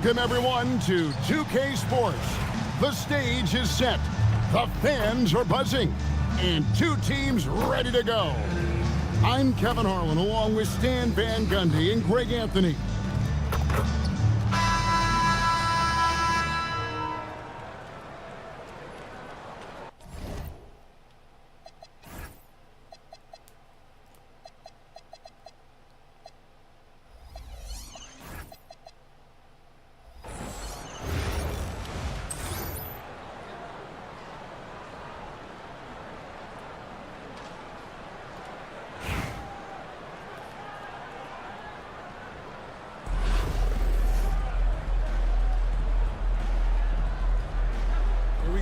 Welcome, everyone, to 2K Sports. The stage is set, the fans are buzzing, and two teams ready to go. I'm Kevin Harlan, along with Stan Van Gundy and Greg Anthony.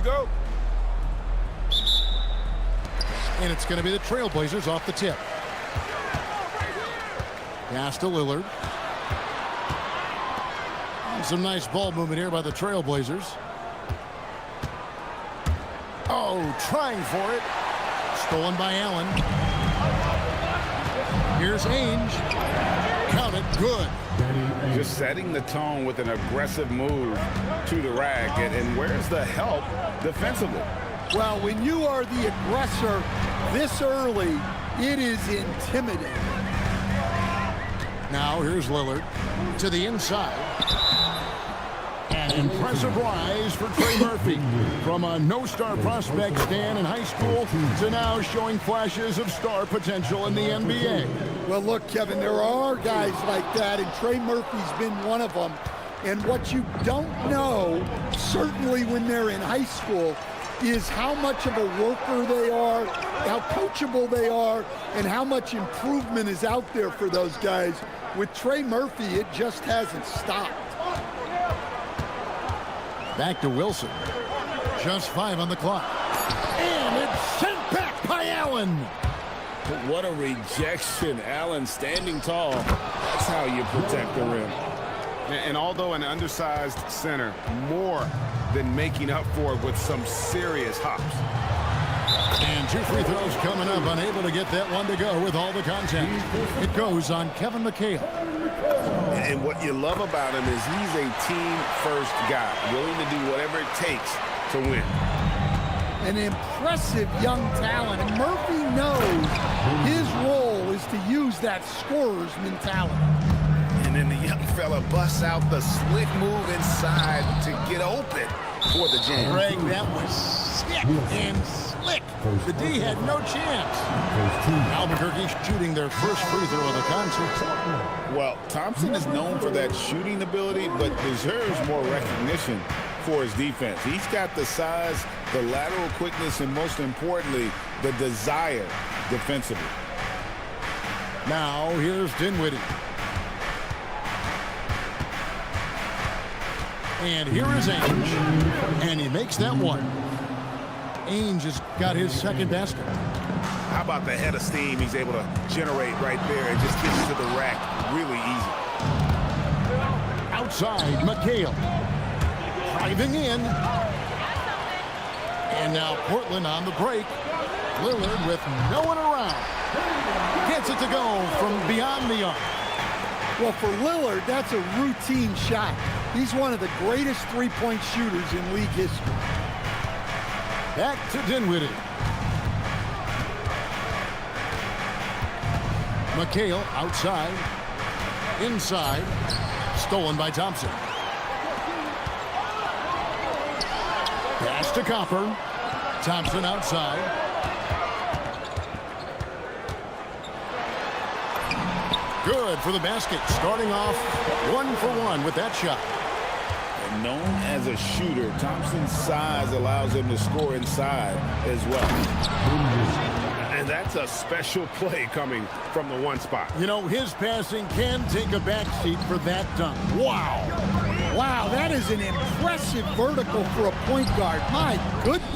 Go. And it's going to be the Trailblazers off the tip. Pass to Lillard. Some nice ball movement here by the Trailblazers. Oh, trying for it. Stolen by Allen. Here's Ainge. Count it. Good. Just setting the tone with an aggressive move to the rack. And where's the help defensively? Well, when you are the aggressor this early, it is intimidating. Now here's Lillard to the inside. An impressive rise for Trey Murphy. From a no-star prospect stand in high school to now showing flashes of star potential in the NBA. Well, look, Kevin, there are guys like that, and Trey Murphy's been one of them. And what you don't know, certainly when they're in high school, is how much of a worker they are, how coachable they are, and how much improvement is out there for those guys. With Trey Murphy, it just hasn't stopped. Back to Wilson. Just 5 on the clock. And it's sent back by Allen. What a rejection. Allen standing tall. That's how you protect the rim. And although an undersized center, more than making up for it with some serious hops. And 2 free throws coming up, unable to get that one to go with all the contact. It goes on Kevin McHale. And what you love about him is he's a team-first guy, willing to do whatever it takes to win. An impressive young talent, and Murphy knows his role is to use that scorer's mentality. And then the young fella busts out the slick move inside to get open for the jam. Greg, that was sick and slick. The D had no chance. Albuquerque shooting their first free throw of the contest. Well, Thompson is known for that shooting ability, but deserves more recognition for his defense. He's got the size, the lateral quickness, and most importantly, the desire defensively. Now here's Dinwiddie. And here is Ainge. And he makes that one. Ainge has got his second basket. How about the head of steam he's able to generate right there and just gets to the rack really easy. Outside, McHale. Driving in. And now Portland on the break. Lillard with no one around. Gets it to go from beyond the arc. Well, for Lillard, that's a routine shot. He's one of the greatest three-point shooters in league history. Back to Dinwiddie. McHale outside. Inside. Stolen by Thompson. Pass to Copper. Thompson outside. Good for the basket. Starting off 1 for 1 with that shot. And known as a shooter, Thompson's size allows him to score inside as well. And that's a special play coming from the one spot. You know, his passing can take a backseat for that dunk. Wow. Wow, that is an impressive vertical for a point guard. My goodness.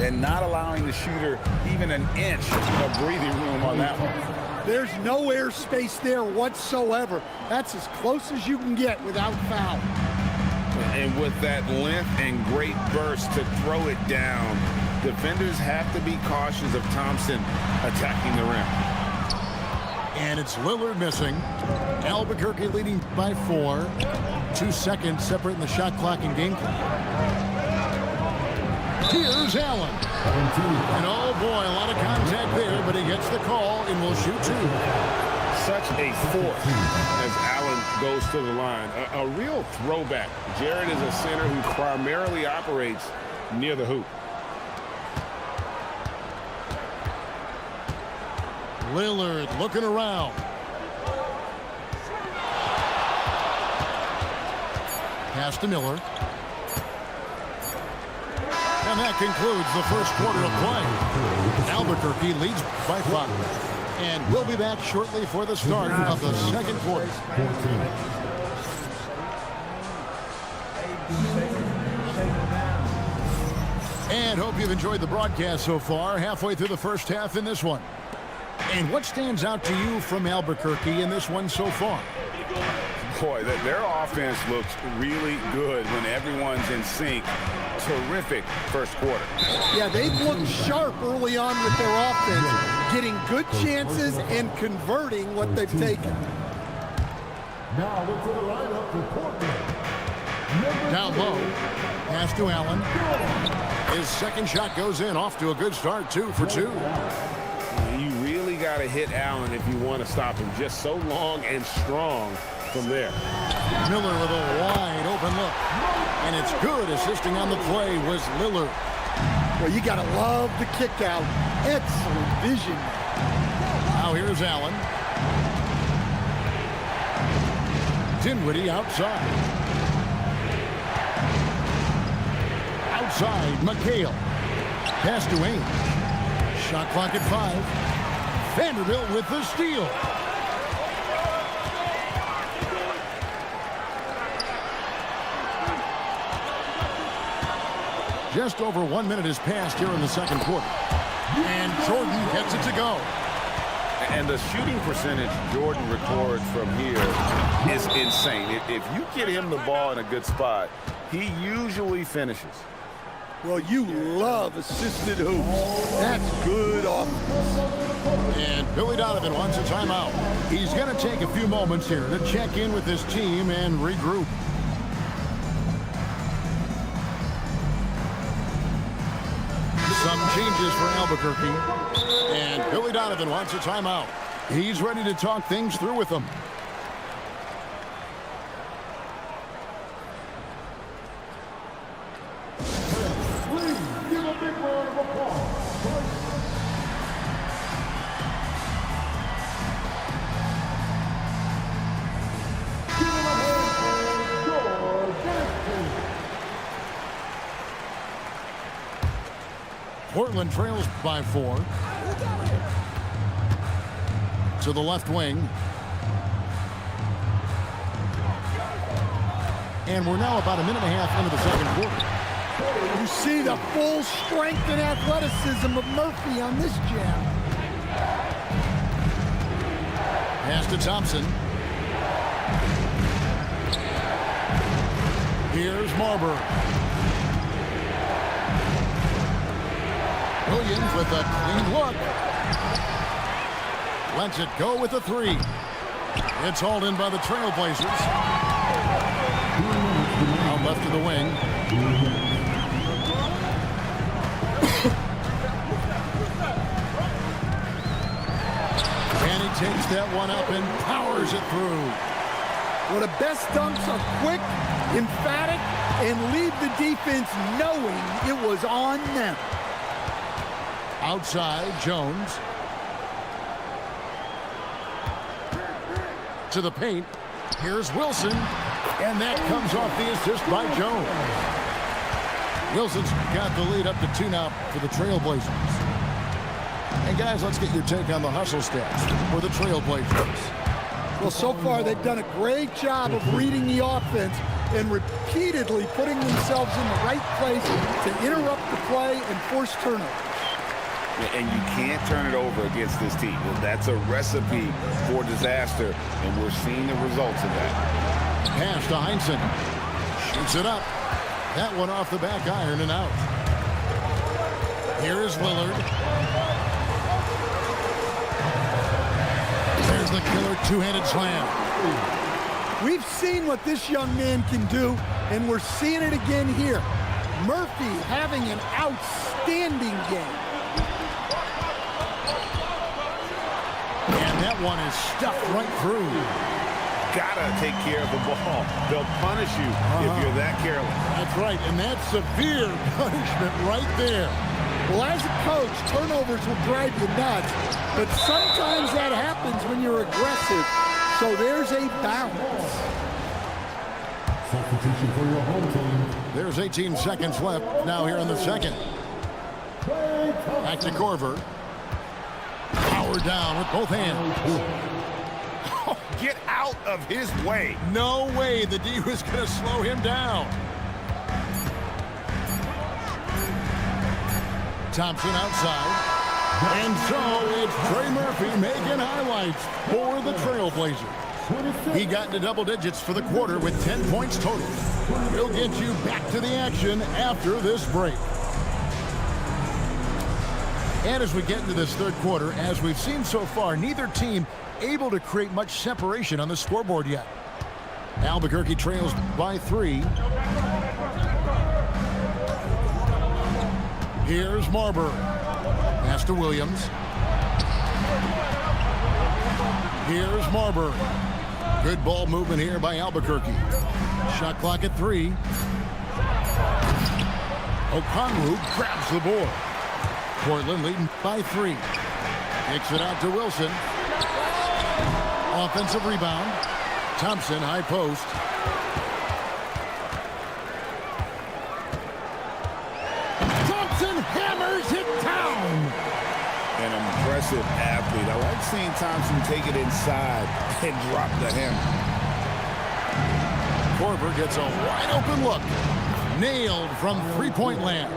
And not allowing the shooter even an inch of breathing room on that one. There's no air space there whatsoever. That's as close as you can get without foul. And with that length and great burst to throw it down, defenders have to be cautious of Thompson attacking the rim. And it's Lillard missing. Albuquerque leading by 4. 2 seconds separating the shot clock and game clock. Here's Allen. And oh boy, a lot of contact there, but he gets the call and will shoot 2. Such a force as Allen goes to the line. A real throwback. Jared is a center who primarily operates near the hoop. Lillard looking around. Pass to Miller. And that concludes the first quarter of play. Albuquerque leads by 5. And we'll be back shortly for the start of the second quarter. And hope you've enjoyed the broadcast so far. Halfway through the first half in this one. And what stands out to you from Albuquerque in this one so far? Boy, their offense looks really good when everyone's in sync. Terrific first quarter. Yeah, they've looked sharp early on with their offense, getting good chances and converting what they've taken. Now look for the lineup for Portland. Down low, pass to Allen. His second shot goes in, off to a good start, 2 for 2. You really got to hit Allen if you want to stop him. Just so long and strong from there. Miller with a wide open look. And it's good. Assisting on the play was Lillard. Well, you got to love the kick out. Excellent vision. Now here's Allen. Dinwiddie outside. Outside, McHale. Pass to Ainge. Shot clock at 5. Vanderbilt with the steal. Just over 1 minute has passed here in the second quarter. And Jordan gets it to go. And the shooting percentage Jordan records from here is insane. If you get him the ball in a good spot, he usually finishes. Well, you love assisted hoops. That's good offense. And Billy Donovan wants a timeout. He's going to take a few moments here to check in with his team and regroup. Some changes for Albuquerque. And Billy Donovan wants a timeout. He's ready to talk things through with them. Portland trails by 4. To the left wing. And we're now about a minute and a half into the second quarter. You see the full strength and athleticism of Murphy on this jam. Pass to Thompson. Here's Marbury. Williams with a clean look. Lets it go with a 3. It's hauled in by the Trailblazers. Out left of the wing. And he takes that one up and powers it through. Well, the best dunks are quick, emphatic, and leave the defense knowing it was on them. Outside, Jones. To the paint. Here's Wilson. And that comes off the assist by Jones. Wilson's got the lead up to 2 now for the Trailblazers. And guys, let's get your take on the hustle stats for the Trailblazers. Well, so far they've done a great job of reading the offense and repeatedly putting themselves in the right place to interrupt the play and force turnovers. And you can't turn it over against this team. That's a recipe for disaster, and we're seeing the results of that. Pass to Heinsohn. Shoots it up. That one off the back iron and out. Here's Lillard. There's the killer two-handed slam. We've seen what this young man can do, and we're seeing it again here. Murphy having an outstanding game. And that one is stuffed right through. Gotta take care of the ball. They'll punish you if you're that careless. That's right, and that's severe punishment right there. Well, as a coach, turnovers will drive you nuts, but sometimes that happens when you're aggressive. So there's a balance. Substitution for your home team. There's 18 seconds left now here in the second. Back to Korver. Power down with both hands. Get out of his way. No way the D was going to slow him down. Thompson outside. And so it's Trey Murphy making highlights for the Trailblazers. He got into double digits for the quarter with 10 points total. We'll get you back to the action after this break. And as we get into this third quarter, as we've seen so far, neither team able to create much separation on the scoreboard yet. Albuquerque trails by 3. Here's Marbury. Pass to Williams. Here's Marbury. Good ball movement here by Albuquerque. Shot clock at 3. Okongwu grabs the board. Portland leading by 3. Kicks it out to Wilson. Offensive rebound. Thompson, high post. Thompson hammers it down. An impressive athlete. I like seeing Thompson take it inside and drop the hammer. Korver gets a wide open look. Nailed from three-point land.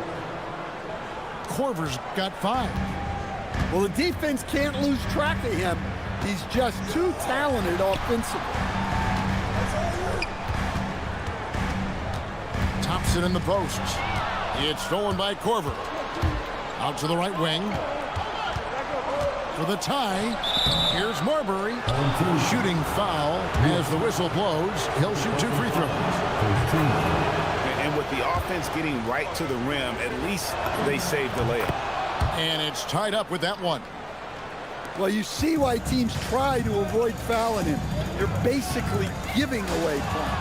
Korver's got 5. Well, the defense can't lose track of him. He's just too talented offensively. Thompson in the posts. It's stolen by Korver. Out to the right wing. For the tie, here's Marbury. Shooting foul as the whistle blows. He'll shoot 2 free throws. And with the offense getting right to the rim, at least they saved the layup. And it's tied up with that one. Well, you see why teams try to avoid fouling him. They're basically giving away points.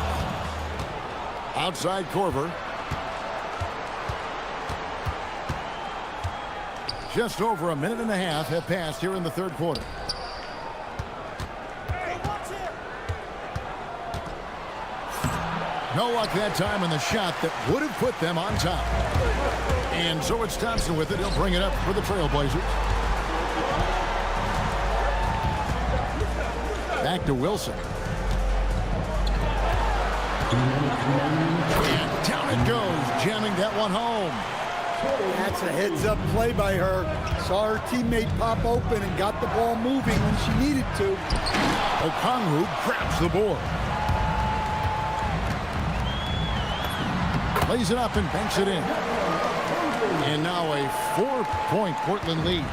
Outside Korver. Just over a minute and a half have passed here in the third quarter. No luck that time in the shot that would have put them on top. And so it's Thompson with it. He'll bring it up for the Trailblazers. Back to Wilson. And down it goes, jamming that one home. That's a heads-up play by her. Saw her teammate pop open and got the ball moving when she needed to. Okongwu grabs the board. Lays it up and banks it in. And now a 4-point Portland lead.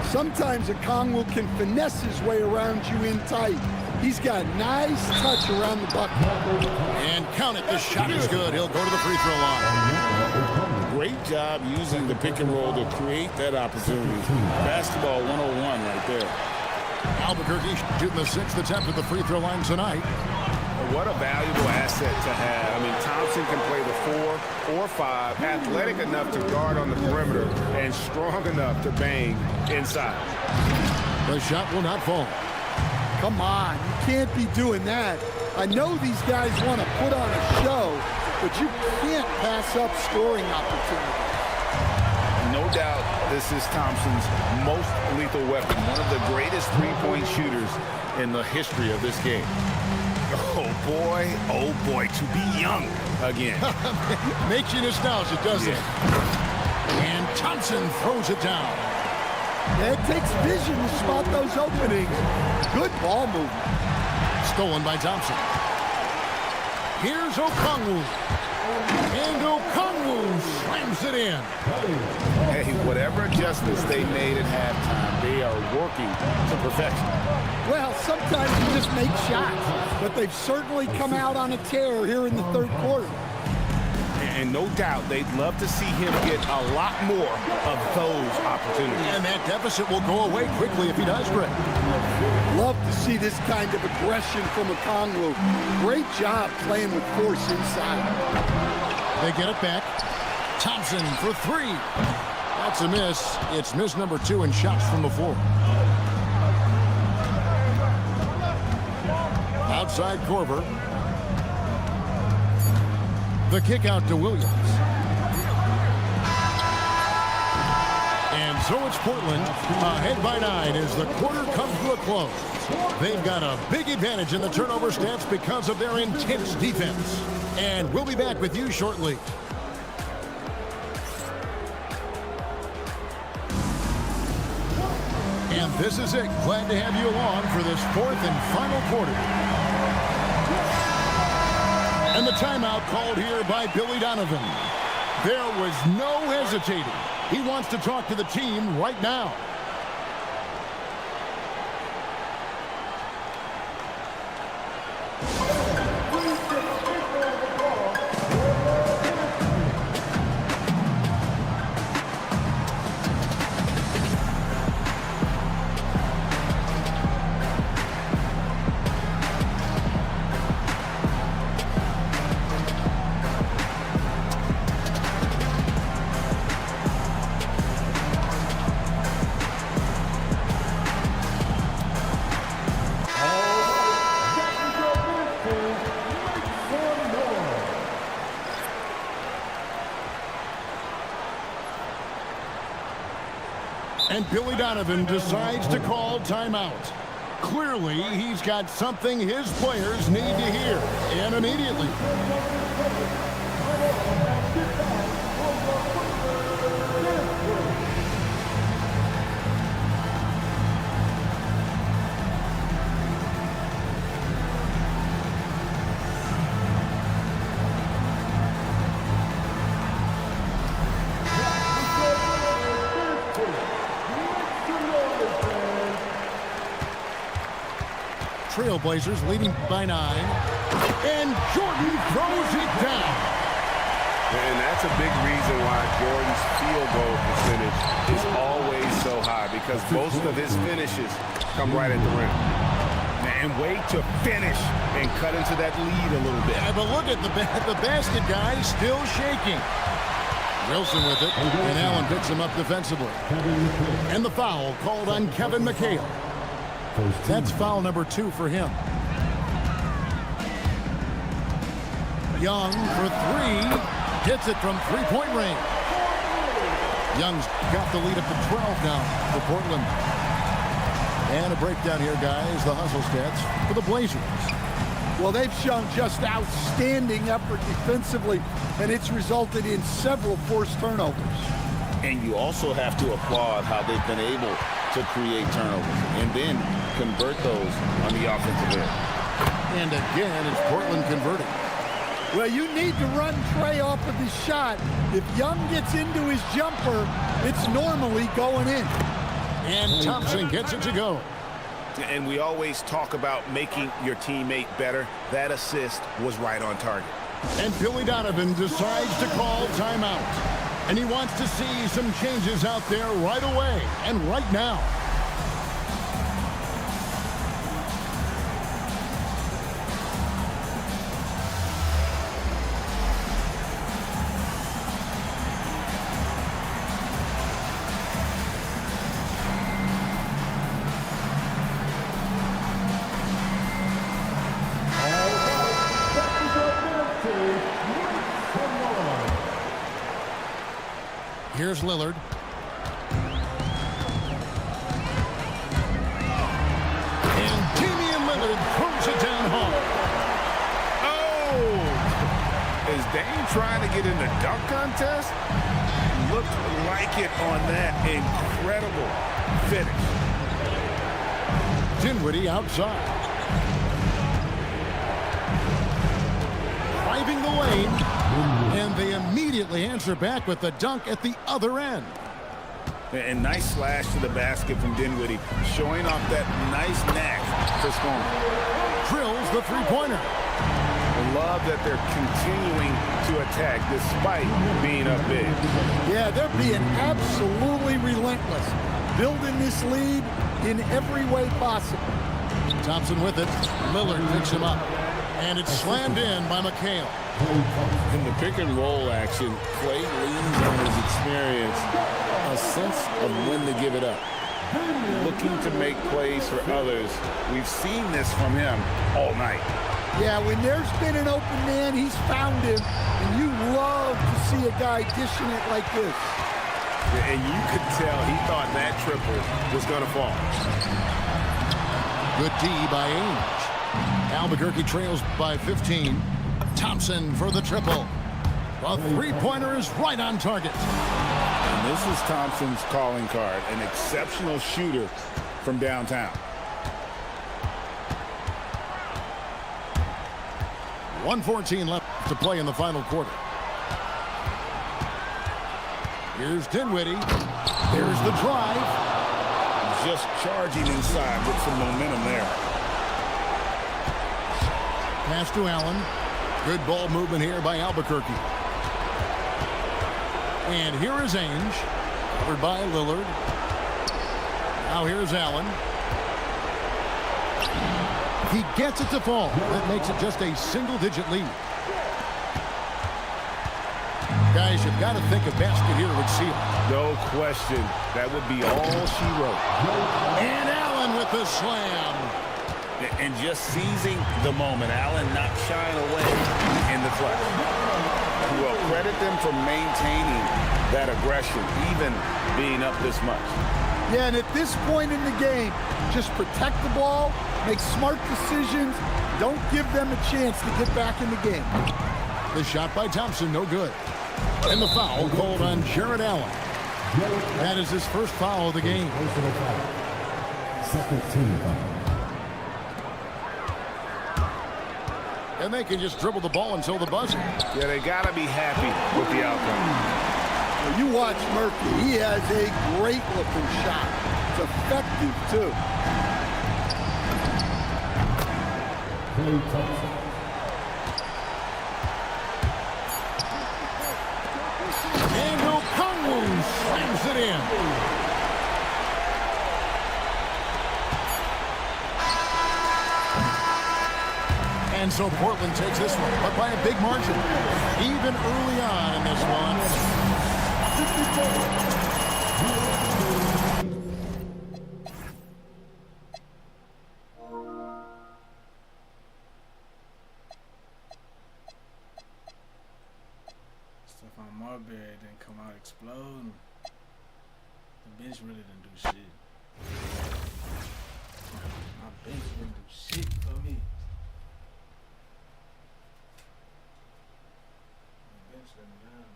Sometimes Okongwu can finesse his way around you in tight. He's got nice touch around the bucket. And count it, the shot is good. He'll go to the free throw line. Great job using the pick and roll to create that opportunity. Basketball 101 right there. Albuquerque shooting the 6th attempt at the free throw line tonight. What a valuable asset to have. I mean, Thompson can play the 4 or 5, athletic enough to guard on the perimeter, and strong enough to bang inside. The shot will not fall. Come on, you can't be doing that. I know these guys want to put on a show, but you can't pass up scoring opportunities. No doubt this is Thompson's most lethal weapon, one of the greatest three-point shooters in the history of this game. Oh boy, to be young again. Makes you nostalgic, doesn't it? And Thompson throws it down. It takes vision to spot those openings. Good ball movement. Stolen by Thompson. Here's Okongwu. And Okongwu slams it in. Hey, whatever adjustments they made at halftime, they are working to perfection. Well, sometimes you just make shots, but they've certainly come out on a tear here in the third quarter. And no doubt they'd love to see him get a lot more of those opportunities. And that deficit will go away quickly if he does, Greg. Love to see this kind of aggression from Okongwu. Great job playing with force inside. They get it back. Thompson for three. That's a miss. It's miss number 2 in shots from the floor. Outside Korver. The kick out to Williams. And so it's Portland ahead by 9 as the quarter comes to a close. They've got a big advantage in the turnover stats because of their intense defense. And we'll be back with you shortly. And this is it. Glad to have you along for this fourth and final quarter. And the timeout called here by Billy Donovan. There was no hesitating. He wants to talk to the team right now. And Billy Donovan decides to call timeout. Clearly, he's got something his players need to hear, and immediately. Trailblazers leading by 9. And Jordan throws it down. And that's a big reason why Jordan's field goal percentage is always so high, because most of his finishes come right at the rim. And way to finish and cut into that lead a little bit. Yeah, but look at the basket guy still shaking. Wilson with it, and Allen picks him up defensively. And the foul called on Kevin McHale. That's foul number 2 for him. Young for 3. Hits it from three-point range. Young's got the lead up to 12 now for Portland. And a breakdown here, guys. The hustle stats for the Blazers. Well, they've shown just outstanding effort defensively, and it's resulted in several forced turnovers. And you also have to applaud how they've been able to create turnovers and then convert those on the offensive end. And again, it's Portland converting. Well, you need to run Trey off of his shot. If Young gets into his jumper, it's normally going in. And Thompson gets it to go. And we always talk about making your teammate better. That assist was right on target. And Billy Donovan decides to call timeout. And he wants to see some changes out there right away and right now. Here's Lillard. And Damian Lillard throws it down hard. Oh! Is Dame trying to get in the dunk contest? Looked like it on that incredible finish. Dinwiddie outside. driving the lane, and they immediately answer back with the dunk at the other end. And nice slash to the basket from Dinwiddie, showing off that nice knack for scoring. Drills the three-pointer. I love that they're continuing to attack despite being up big. Yeah, they're being absolutely relentless, building this lead in every way possible. Thompson with it. Lillard picks him up. And it's slammed in by McHale. In the pick and roll action, Klay leans on his experience, a sense of when to give it up. Looking to make plays for others. We've seen this from him all night. Yeah, when there's been an open man, he's found him, and you love to see a guy dishing it like this. And you could tell he thought that triple was going to fall. Good D by Ainge. Albuquerque trails by 15. Thompson for the triple. The three-pointer is right on target. And this is Thompson's calling card, an exceptional shooter from downtown. 1:14 left to play in the final quarter. Here's Dinwiddie. Here's the drive. Just charging inside with some momentum there. Pass to Allen. Good ball movement here by Albuquerque. And here is Ainge. Covered by Lillard. Now here's Allen. He gets it to fall. That makes it just a single-digit lead. Guys, you've got to think a basket here would seal it. No question. That would be all she wrote. And Allen with the slam. And just seizing the moment. Allen not shying away in the clutch. Well, credit them for maintaining that aggression, even being up this much. Yeah, and at this point in the game, just protect the ball, make smart decisions, don't give them a chance to get back in the game. The shot by Thompson, no good. And the foul called on Jarrett Allen. That is his first foul of the game. Second team foul. And they can just dribble the ball until the buzzer. Yeah, they got to be happy with the outcome. Well, you watch Murphy. He has a great-looking shot. It's effective, too. Klay Thompson. And Okongwu slams it in. And so Portland takes this one, but by a big margin. Even early on in this one. Stephon Marbury didn't come out exploding. The bench really didn't do shit. My bench didn't do shit for me. My bench let me down.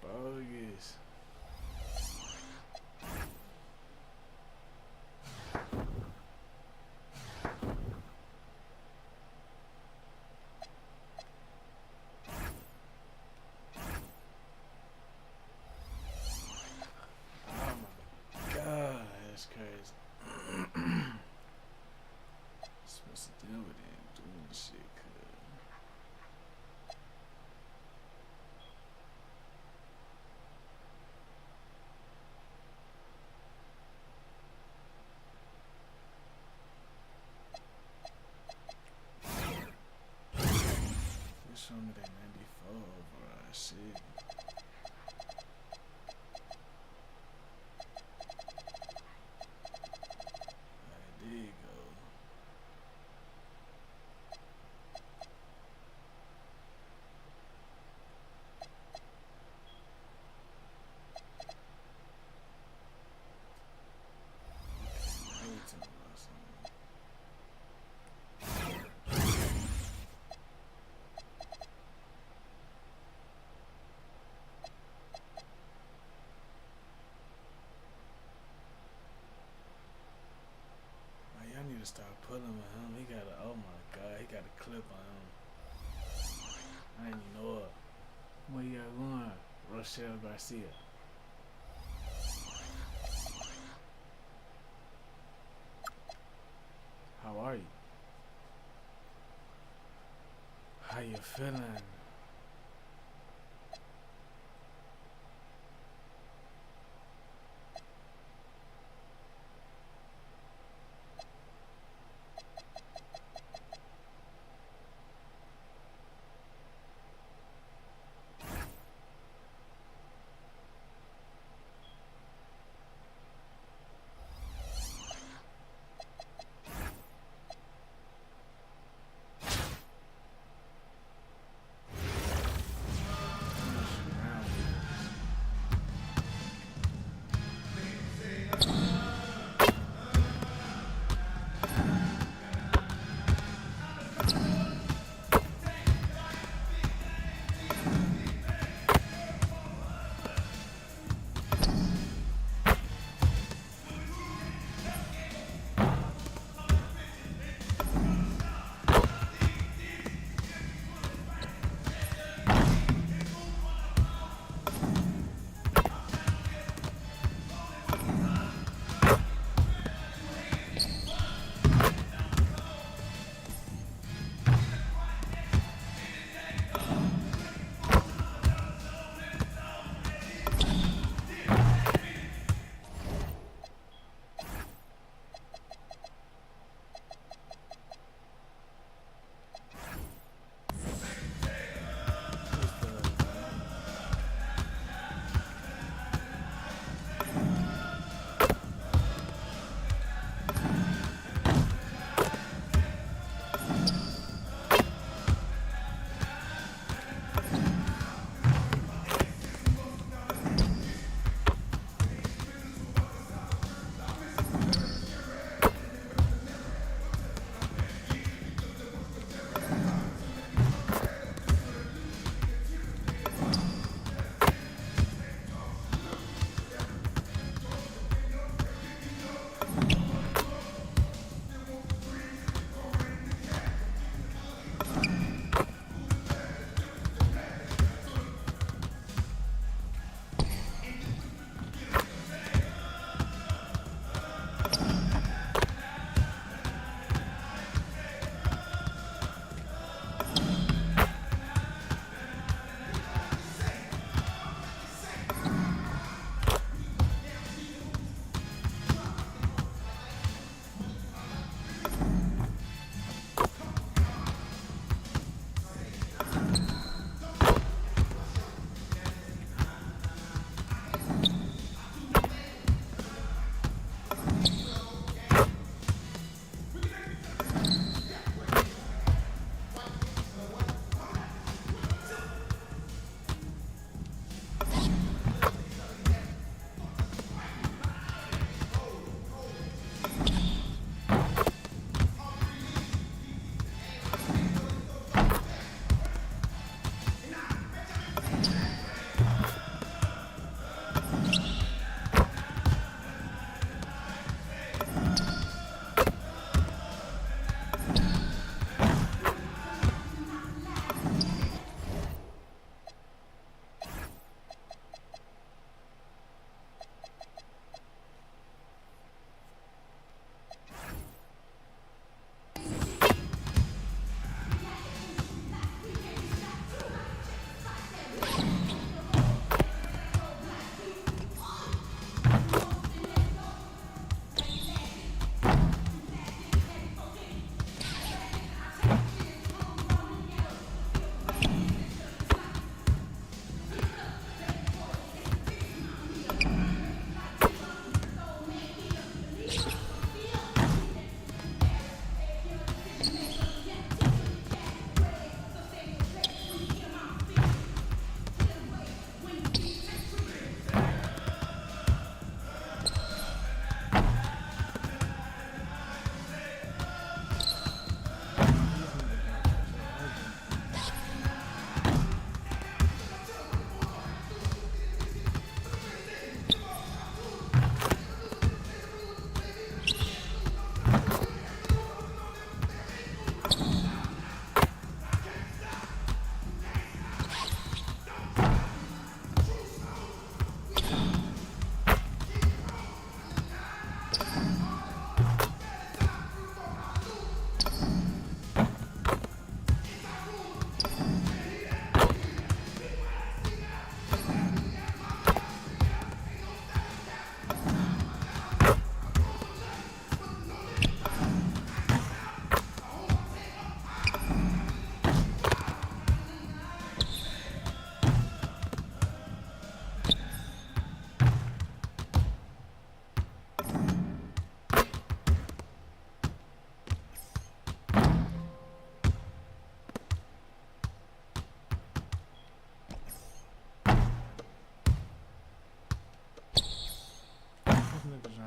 Bogus. Oh my God, that's crazy. Supposed to deal with it doing shit, cuz. Show me that 94 overall shit. There you go. to start pulling with him. He got a, oh my God, he got a clip on him. I didn't even know it. Where you got going? Rochelle Garcia. How are you? How you feeling?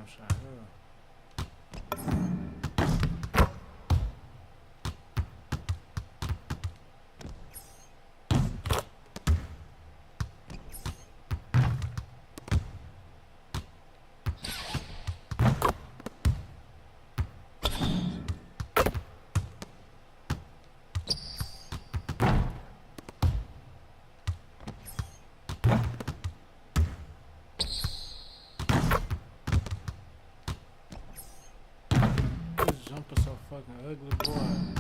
shot. This jumper so fucking ugly, boy.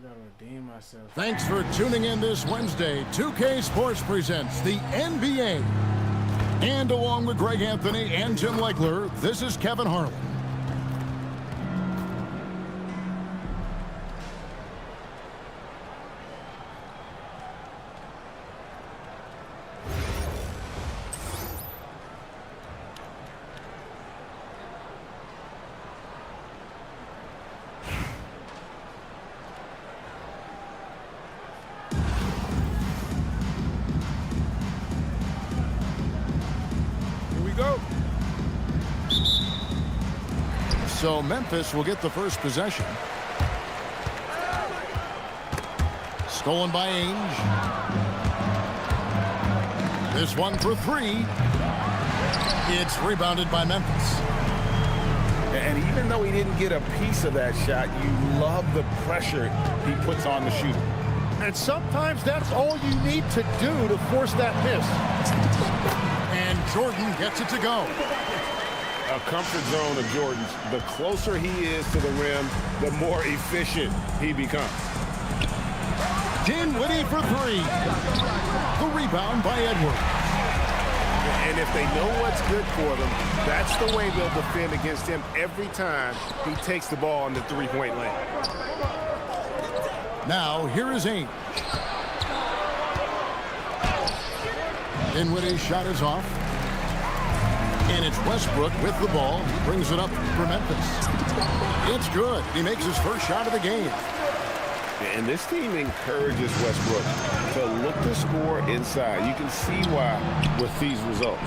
gotta redeem myself. Thanks for tuning in this Wednesday. 2K Sports presents the NBA. And along with Greg Anthony and Tim Legler, this is Kevin Harlan. So Memphis will get the first possession. Stolen by Ainge. This one for three. It's rebounded by Memphis. And even though he didn't get a piece of that shot, you love the pressure he puts on the shooter. And sometimes that's all you need to do to force that miss. And Jordan gets it to go. A comfort zone of Jordan's. The closer he is to the rim, the more efficient he becomes. Dinwiddie for three. The rebound by Edwards. And if they know what's good for them, that's the way they'll defend against him every time he takes the ball in the three-point lane. Now, here is Ainge. Dinwiddie's shot is off. And it's Westbrook with the ball. He brings it up for Memphis. It's good. He makes his first shot of the game. And this team encourages Westbrook to look to score inside. You can see why with these results.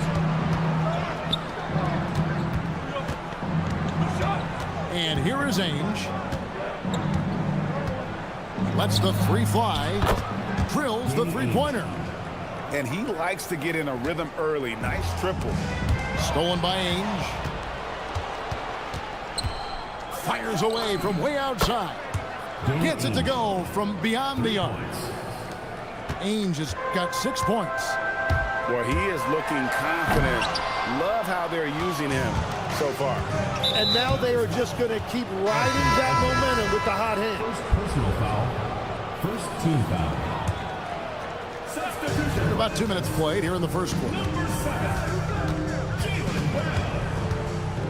And here is Ainge. Lets the three fly. Drills the three-pointer. And he likes to get in a rhythm early. Nice triple. Stolen by Ainge. Fires away from way outside. Gets it to go from beyond the arc. Ainge has got 6 points. Well, he is looking confident. Love how they're using him so far. And now they are just going to keep riding that momentum with the hot hand. Personal foul. First team foul. About 2 minutes played here in the first quarter.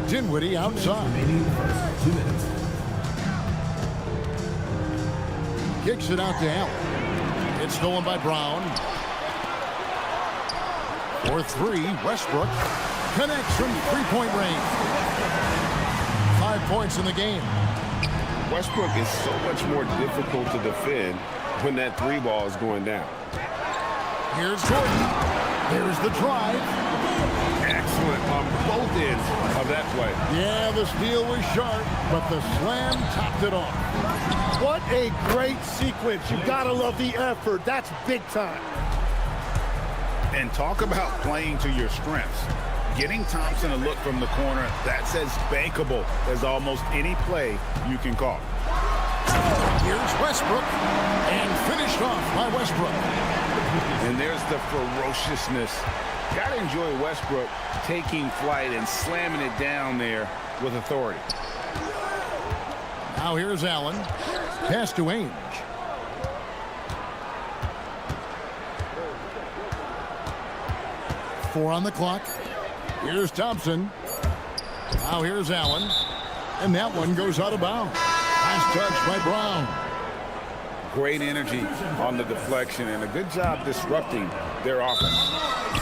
Dinwiddie outside. Remaining first 2 minutes. Kicks it out to Allen. It's stolen by Brown. For three, Westbrook connects from three-point range. 5 points in the game. Westbrook is so much more difficult to defend when that three ball is going down. Here's Jordan. There's the drive. Excellent on both ends of that play. Yeah, the steal was sharp, but the slam topped it off. What a great sequence. You gotta love the effort. That's big time. And talk about playing to your strengths. Getting Thompson a look from the corner, that's as bankable as almost any play you can call. Here's Westbrook, and finished off by Westbrook. And there's the ferociousness. Gotta enjoy Westbrook taking flight and slamming it down there with authority. Now here's Allen. Pass to Ainge. Four on the clock. Here's Thompson. Now here's Allen. And that one goes out of bounds. Nice touch by Brown. Great energy on the deflection and a good job disrupting their offense.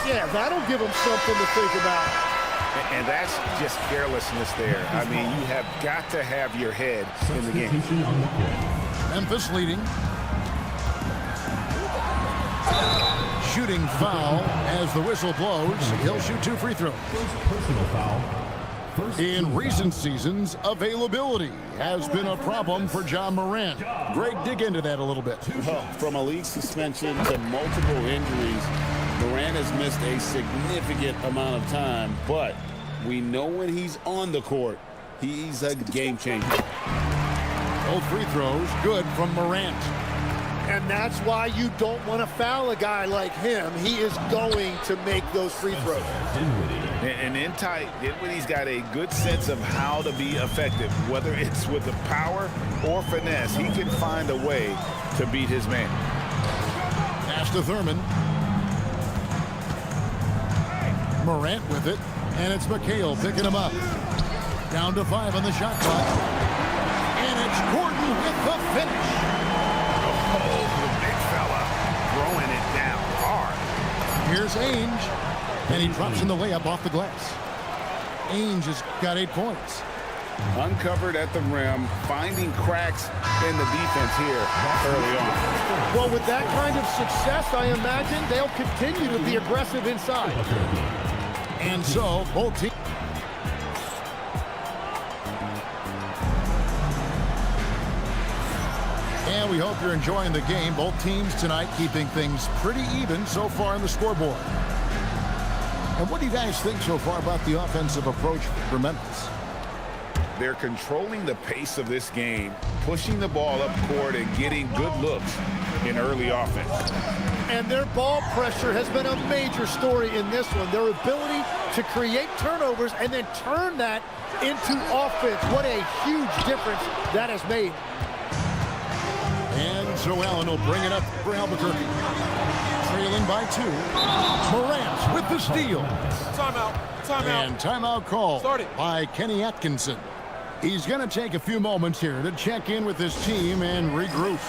Yeah, that'll give them something to think about. And that's just carelessness there. I mean, you have got to have your head in the game. Substitution on the court. Memphis leading. Shooting foul as the whistle blows. He'll shoot 2 free throws. First personal foul. First In team recent seasons, availability has been a problem for John Morant. Greg, dig into that a little bit. Well, from a league suspension to multiple injuries, Morant has missed a significant amount of time, but we know when he's on the court, he's a game changer. Both free throws good from Morant. And that's why you don't want to foul a guy like him. He is going to make those free throws. Dinwiddie. And in tight, Dinwiddie's got a good sense of how to be effective. Whether it's with the power or finesse, he can find a way to beat his man. Pass to Thurman. Morant with it, and it's McHale picking him up. Down to 5 on the shot clock. And it's Gordon with the finish. Oh, the big fella throwing it down hard. Here's Ainge, and he drops in the layup off the glass. Ainge has got 8 points. Uncovered at the rim, finding cracks in the defense here early on. Well, with that kind of success, I imagine they'll continue to be aggressive inside. And so, both teams. Well, we hope you're enjoying the game. Both teams tonight keeping things pretty even so far on the scoreboard. And what do you guys think so far about the offensive approach for Memphis? They're controlling the pace of this game, pushing the ball up court and getting good looks in early offense. And their ball pressure has been a major story in this one. Their ability to create turnovers and then turn that into offense. What a huge difference that has made. And so Allen will bring it up for Albuquerque. Trailing by 2. Morant with the steal. Timeout. Timeout. And timeout call Start it. by Kenny Atkinson. He's going to take a few moments here to check in with his team and regroup.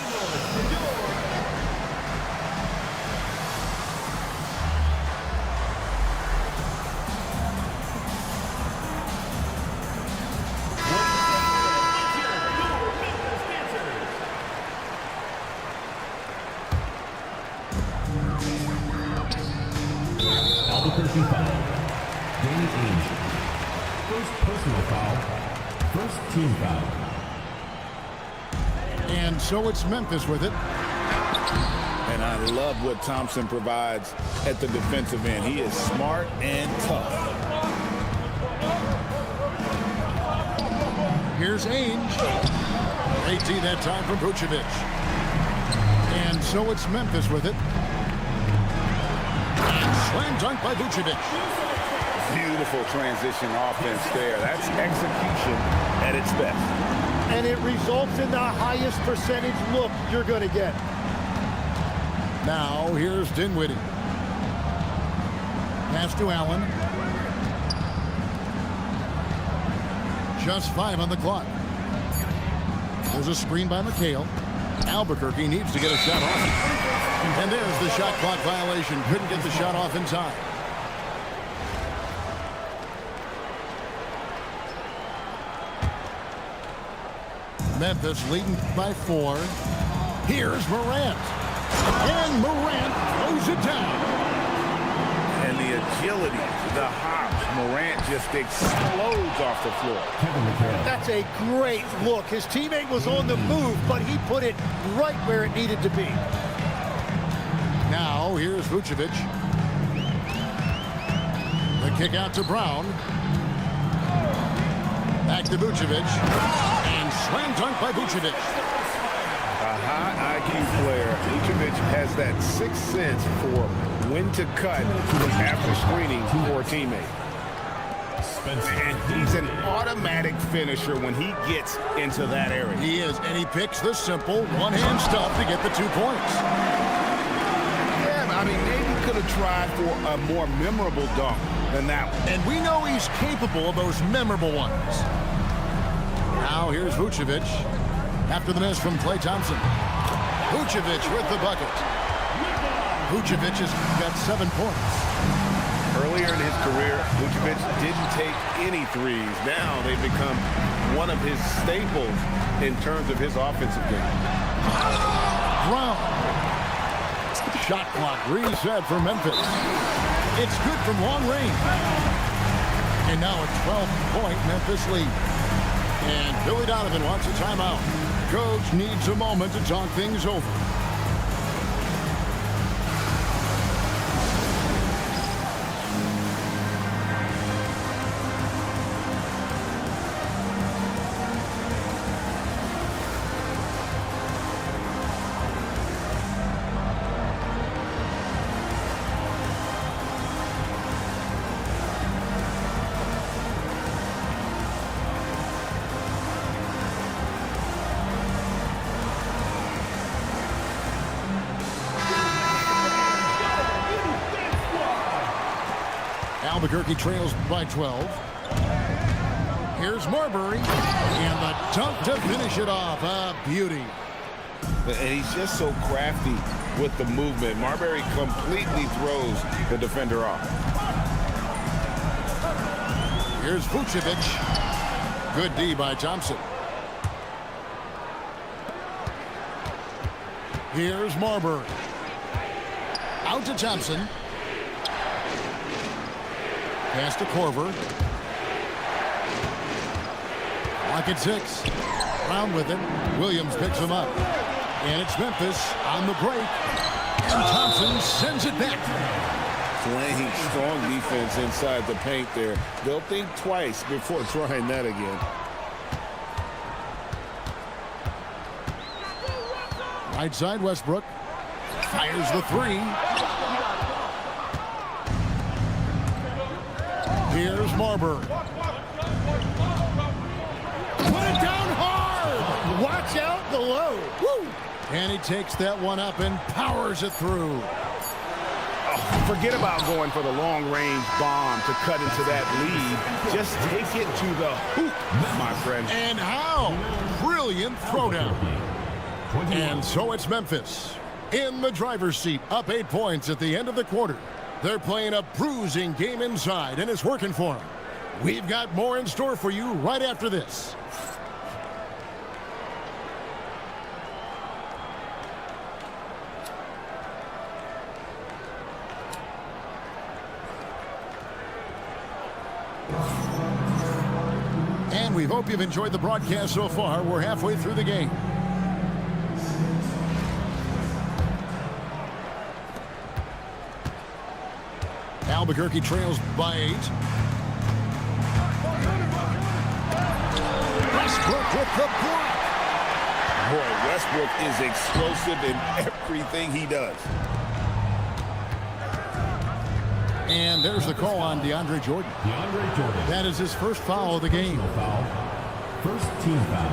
Albuquerque foul. Danny Ainge. First personal foul. First team foul. And so it's Memphis with it. And I love what Thompson provides at the defensive end. He is smart and tough. Here's Ainge. Great D that time from Vucevic. And so it's Memphis with it. And slam dunk by Vucevic. Beautiful transition offense there. That's execution at its best. And it results in the highest percentage look you're going to get. Now here's Dinwiddie. Pass to Allen. Just 5 on the clock. There's a screen by McHale. Albuquerque needs to get a shot off. And there's the shot clock violation. Couldn't get the shot off in time. Memphis leading by 4. Here's Morant. And Morant throws it down. And the agility, the hops, Morant just explodes off the floor. Kevin McHale. That's a great look. His teammate was on the move, but he put it right where it needed to be. Now here's Vucevic. The kick out to Brown. Back to Vucevic. And slam dunk by Vucevic. A high IQ player. Vucevic has that sixth sense for when to cut after screening for a teammate. And he's an automatic finisher when he gets into that area. He is, and he picks the simple one-hand stuff to get the 2 points. Yeah, I mean, maybe could have tried for a more memorable dunk than that one. And we know he's capable of those memorable ones. Now here's Vucevic after the miss from Klay Thompson. Vucevic with the bucket. Vucevic has got 7 points. Earlier in his career, Vucevic didn't take any threes. Now they've become one of his staples in terms of his offensive game. Brown. Shot clock reset for Memphis. It's good from long range. And now a 12-point Memphis lead. And Billy Donovan wants a timeout. Coach needs a moment to talk things over. Albuquerque trails by 12. Here's Marbury. And the dunk to finish it off. A beauty. And he's just so crafty with the movement. Marbury completely throws the defender off. Here's Vucevic. Good D by Thompson. Here's Marbury. Out to Thompson. Pass to Korver. Clock at 6. Brown with it. Williams picks him up. And it's Memphis on the break. And Thompson sends it back. Playing strong defense inside the paint there. They'll think twice before trying that again. Right side, Westbrook fires the three. Here's Marbury. Put it down hard. Watch out the low. Woo! And he takes that one up and powers it through. Forget about going for the long-range bomb to cut into that lead. Just take it to the hoop, my friend. And how? Brilliant throwdown. And so it's Memphis in the driver's seat, up 8 points at the end of the quarter. They're playing a bruising game inside, and it's working for them. We've got more in store for you right after this. And we hope you've enjoyed the broadcast so far. We're halfway through the game. Albuquerque trails by 8. Westbrook with the block. Boy, Westbrook is explosive in everything he does. And there's the call on DeAndre Jordan. DeAndre Jordan. That is his first foul of the game. Personal foul. First team foul.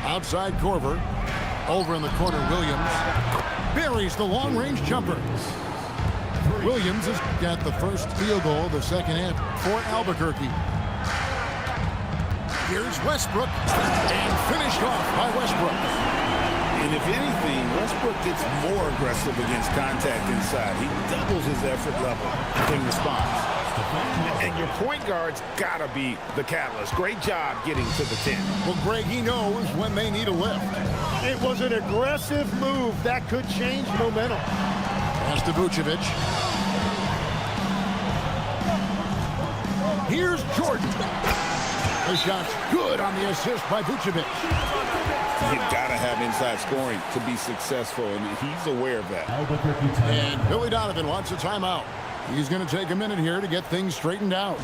Outside Corver. Over in the corner, Williams buries the long-range jumper. Williams has got the first field goal of the second half for Albuquerque. Here's Westbrook, and finished off by Westbrook. And if anything, Westbrook gets more aggressive against contact inside. He doubles his effort level in response. And your point guard's got to be the catalyst. Great job getting to the 10. Well, Greg, he knows when they need a lift. It was an aggressive move that could change momentum. Pass to Vucevic. Here's Jordan. The shot's good on the assist by Vucevic. You've got to have inside scoring to be successful, and he's aware of that. Albuquerque timeout. And Billy Donovan wants a timeout. He's going to take a minute here to get things straightened out.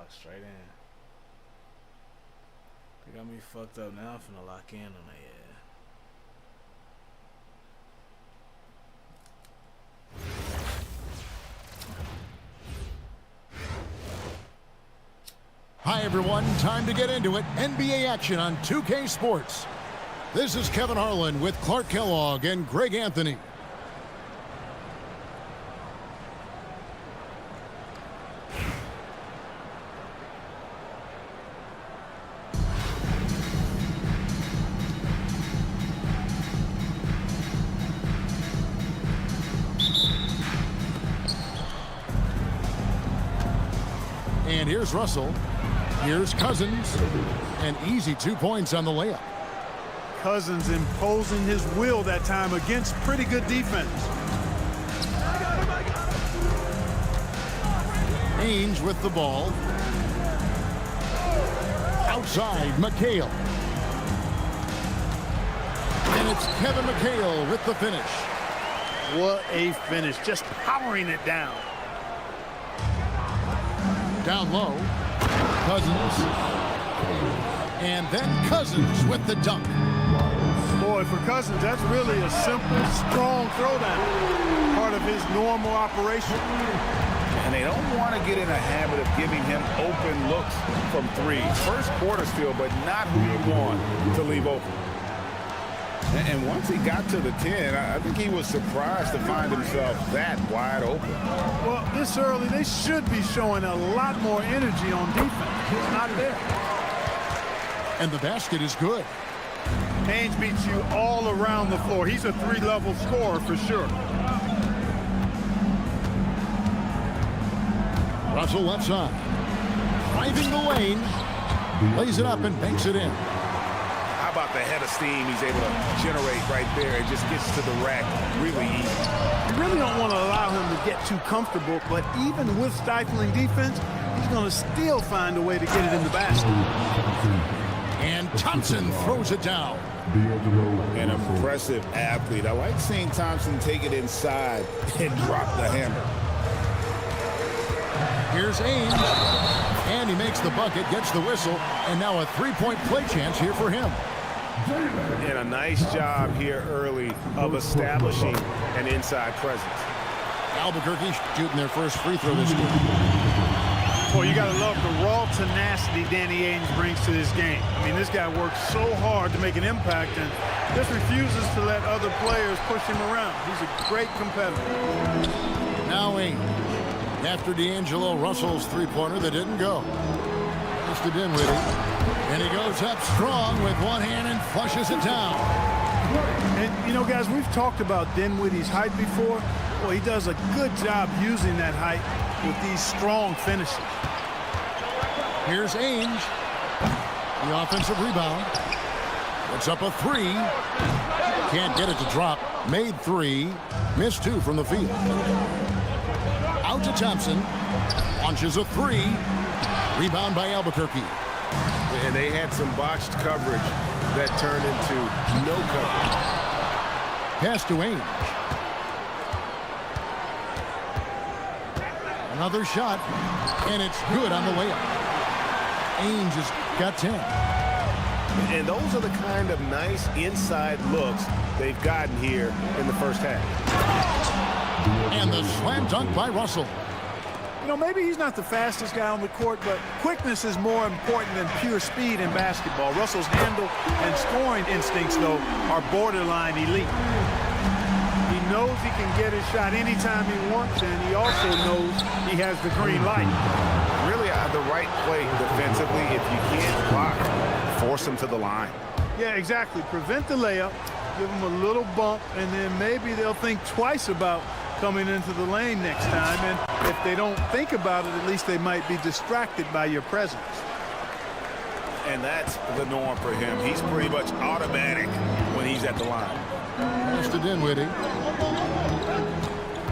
Lock straight in. They got me fucked up now. I'm finna lock in on that. Hi, everyone. Time to get into it. NBA action on 2K Sports. This is Kevin Harlan with Clark Kellogg and Greg Anthony. And here's Russell. Here's Cousins. An easy 2 points on the layup. Cousins imposing his will that time against pretty good defense. Ainge with the ball. Outside, McHale. And it's Kevin McHale with the finish. What a finish, just powering it down. Down low, Cousins. And then Cousins with the dunk. Boy, for Cousins, that's really a simple, strong throwdown. Part of his normal operation. And they don't want to get in a habit of giving him open looks from three. First quarter still, but not who you want to leave open. And once he got to the 10, I think he was surprised to find himself that wide open. Well, this early, they should be showing a lot more energy on defense. It's not there. And the basket is good. Ainge beats you all around the floor. He's a three-level scorer for sure. Russell left side. Driving the lane. Lays it up and banks it in. How about the head of steam he's able to generate right there? It just gets to the rack really easy. You really don't want to allow him to get too comfortable, but even with stifling defense, he's going to still find a way to get it in the basket. And Thompson throws it down. An impressive athlete. I like seeing Thompson take it inside and drop the hammer. Here's Ainge. And he makes the bucket, gets the whistle, and now a three-point play chance here for him. And a nice job here early of establishing an inside presence. Albuquerque shooting their first free throw this game. Boy, you got to love the raw tenacity Danny Ainge brings to this game. I mean, this guy works so hard to make an impact and just refuses to let other players push him around. He's a great competitor. Now Ainge. After D'Angelo Russell's three-pointer that didn't go. Goes to Dinwiddie. And he goes up strong with one hand and flushes it down. And, you know, guys, we've talked about Dinwiddie's height before. Well, he does a good job using that height with these strong finishes. Here's Ainge. The offensive rebound. Puts up a three. Can't get it to drop. Made three. Missed two from the field. Out to Thompson. Launches a three. Rebound by Albuquerque. And they had some botched coverage that turned into no coverage. Pass to Ainge. Another shot. And it's good on the layup. Ainge has got 10. And those are the kind of nice inside looks they've gotten here in the first half. And the slam dunk by Russell. You know, maybe he's not the fastest guy on the court, but quickness is more important than pure speed in basketball. Russell's handle and scoring instincts, though, are borderline elite. He knows he can get his shot anytime he wants, and he also knows he has the green light. Really the right play defensively. If you can't block, force him to the line. Yeah, exactly. Prevent the layup, give him a little bump, and then maybe they'll think twice about coming into the lane next time. And if they don't think about it, at least they might be distracted by your presence. And that's the norm for him. He's pretty much automatic when he's at the line. Pass to Dinwiddie.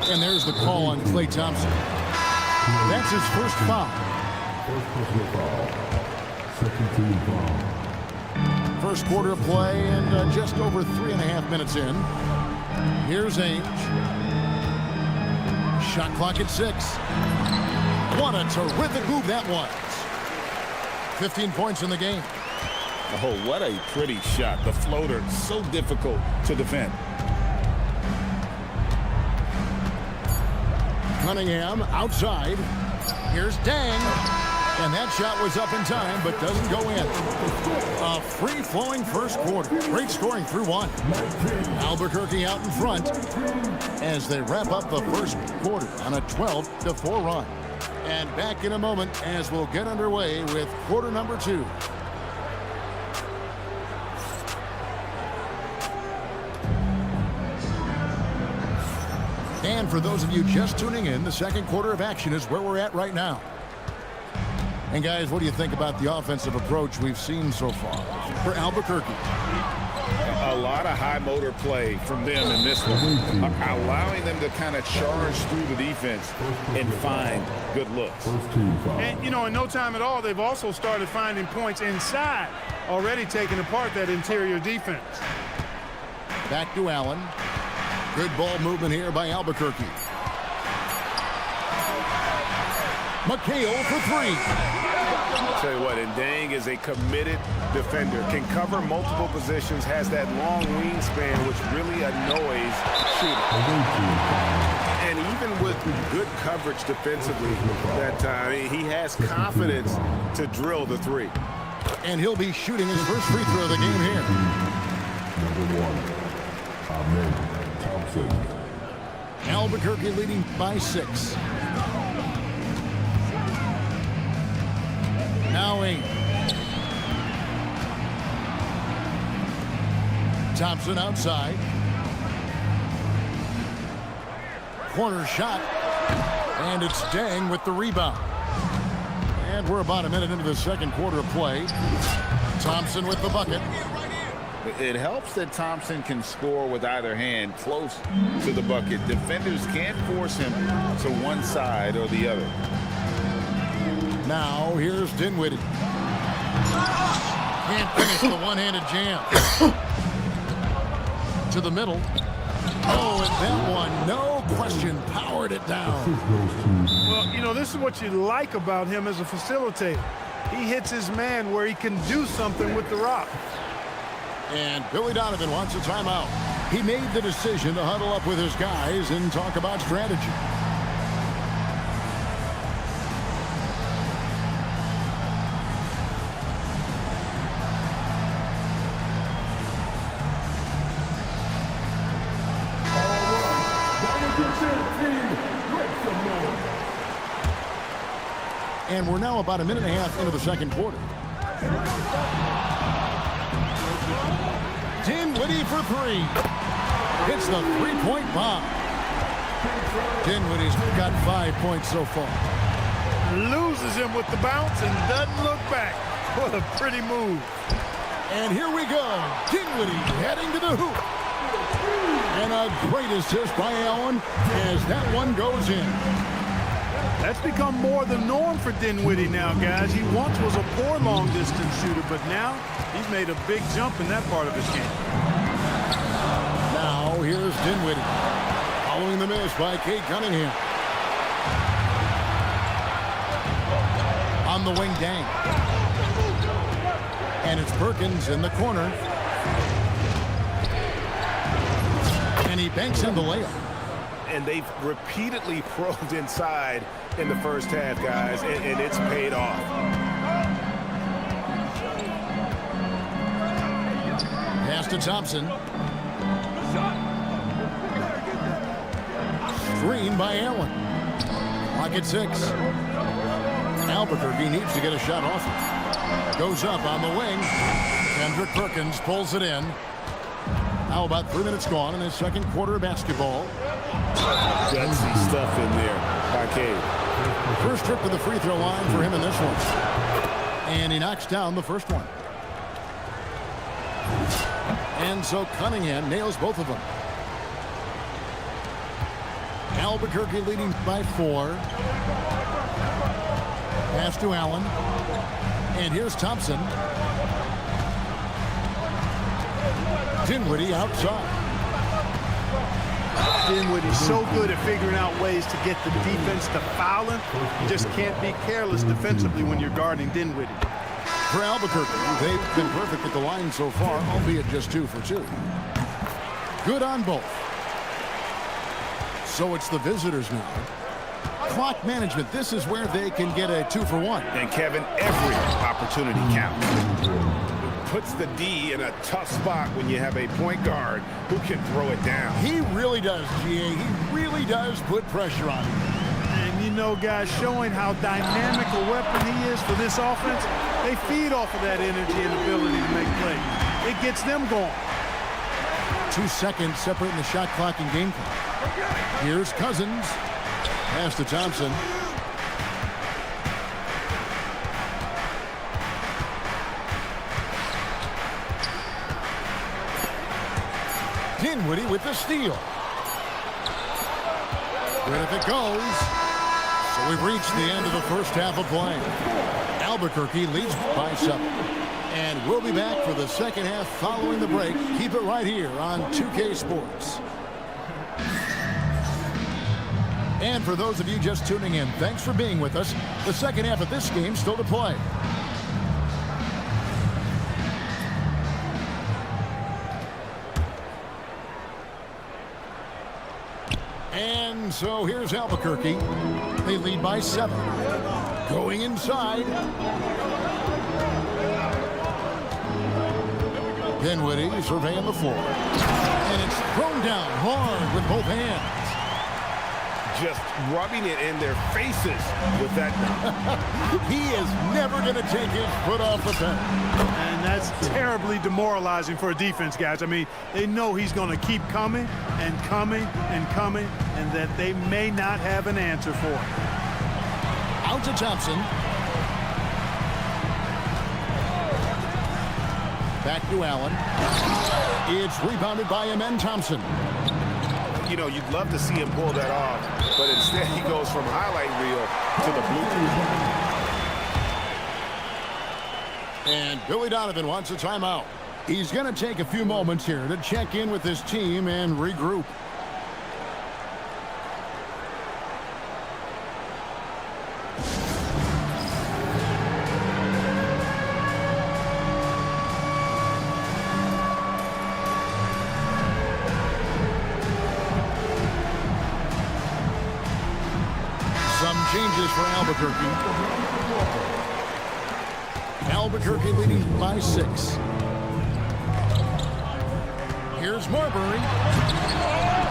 And there's the call on Klay Thompson. That's his first foul. First quarter of play and just over 3.5 minutes in. Here's Ainge. Shot clock at 6. What a terrific move that was. 15 points in the game. Oh, what a pretty shot. The floater, so difficult to defend. Cunningham outside. Here's Dang. And that shot was up in time, but doesn't go in. A free-flowing first quarter. Great scoring through one. Albuquerque out in front as they wrap up the first quarter on a 12-4 run. And back in a moment as we'll get underway with quarter number 2. And for those of you just tuning in, the second quarter of action is where we're at right now. And guys, what do you think about the offensive approach we've seen so far for Albuquerque? A lot of high motor play from them in this one, allowing them to kind of charge through the defense and find good looks. And, you know, in no time at all, they've also started finding points inside, already taking apart that interior defense. Back to Allen. Good ball movement here by Albuquerque. McHale for 3. I'll tell you what, and Dang is a committed defender. Can cover multiple positions, has that long wingspan, which really annoys shooters. And even with good coverage defensively that time, he has confidence to drill the 3. And he'll be shooting his first free throw of the game here. Number 1, Amen Thompson. Albuquerque leading by 6. Now 8. Thompson outside. Corner shot. And it's Dang with the rebound. And we're about a minute into the second quarter of play. Thompson with the bucket. It helps that Thompson can score with either hand close to the bucket. Defenders can't force him to one side or the other. Now here's Dinwiddie. Can't finish the one-handed jam. To the middle. Oh, and that one, no question, powered it down. Well, you know, this is what you like about him as a facilitator. He hits his man where he can do something with the rock. And Billy Donovan wants a timeout. He made the decision to huddle up with his guys and talk about strategy. And we're now about a minute and a half into the second quarter. Dinwiddie for 3. Hits the three-point bomb. Dinwiddie's got 5 points so far. Loses him with the bounce and doesn't look back. What a pretty move. And here we go. Dinwiddie heading to the hoop. And a great assist by Allen as that one goes in. That's become more the norm for Dinwiddie now, guys. He once was a poor long-distance shooter, but now he's made a big jump in that part of his game. Now here's Dinwiddie. Following the miss by Cade Cunningham. On the wing, Dang. And it's Perkins in the corner. And he banks in the layup. And they've repeatedly probed inside in the first half, guys, and it's paid off. Pass to Thompson. Screen by Allen. Clock at 6. Albuquerque needs to get a shot off it. Goes up on the wing. Kendrick Perkins pulls it in. Now about 3 minutes gone in the second quarter of basketball. Gutsy stuff in there by Cade. First trip to the free throw line for him in this one. And he knocks down the first one. And so Cunningham nails both of them. Albuquerque leading by 4. Pass to Allen. And here's Thompson. Dinwiddie outside. Dinwiddie's so good at figuring out ways to get the defense to foul him. You just can't be careless defensively when you're guarding Dinwiddie. for Albuquerque. They've been perfect at the line so far, albeit just 2 for 2. Good on both. So it's the visitors now. Clock management, this is where they can get a 2 for 1. And Kevin, every opportunity counts. It puts the D in a tough spot when you have a point guard who can throw it down. He really does, GA. He really does put pressure on him. And you know, guys, showing how dynamic a weapon he is for this offense, they feed off of that energy and ability to make plays. It gets them going. 2 seconds separating the shot clock and game clock. Here's Cousins. Pass to Thompson. Dinwiddie with the steal. Good if it goes. So we've reached the end of the first half of play. Albuquerque leads by 7. And we'll be back for the second half following the break. Keep it right here on 2K Sports. And for those of you just tuning in, thanks for being with us. The second half of this game still to play. And so here's Albuquerque. They lead by 7. Going inside. Dinwiddie surveying the floor. And it's thrown down hard with both hands. Just rubbing it in their faces with that. He is never going to take his foot off the pedal. And that's terribly demoralizing for a defense, guys. I mean, they know he's going to keep coming and coming and coming, and that they may not have an answer for it. Out to Thompson. Back to Allen. It's rebounded by Amen Thompson. You know, you'd love to see him pull that off, but instead he goes from highlight reel to the blue. And Billy Donovan wants a timeout. He's going to take a few moments here to check in with his team and regroup. Changes for Albuquerque. Albuquerque leading by 6. Here's Marbury.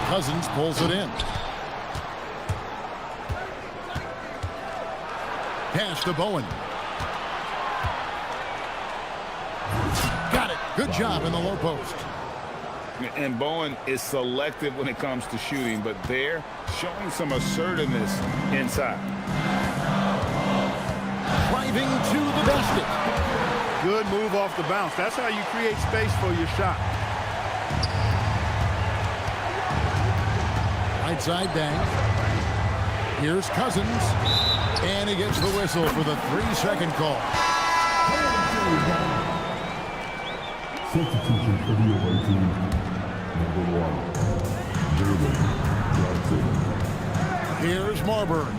Cousins pulls it in. Pass to Bowen. Got it. Good job in the low post. And Bowen is selective when it comes to shooting, but they're showing some assertiveness inside. Driving to the basket. Good move off the bounce. That's how you create space for your shot. Right side Dang. Here's Cousins. And he gets the whistle for the 3-second call. Substitution for the away team. Number 1, Jalen Johnson. Here's Marbury.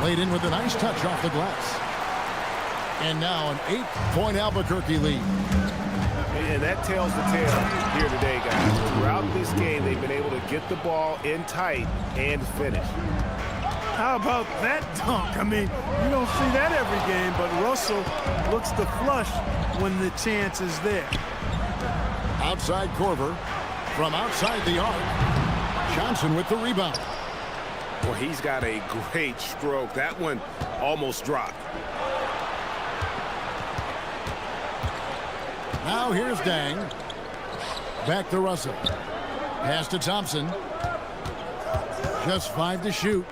Played in with a nice touch off the glass. And now an 8-point Albuquerque lead. And that tells the tale here today, guys. Throughout this game, they've been able to get the ball in tight and finish. How about that dunk? I mean, you don't see that every game, but Russell looks to flush when the chance is there. Outside Korver. From outside the arc. Johnson with the rebound. Well, he's got a great stroke. That one almost dropped. Now here's Dang. Back to Russell. Pass to Thompson. Just 5 to shoot.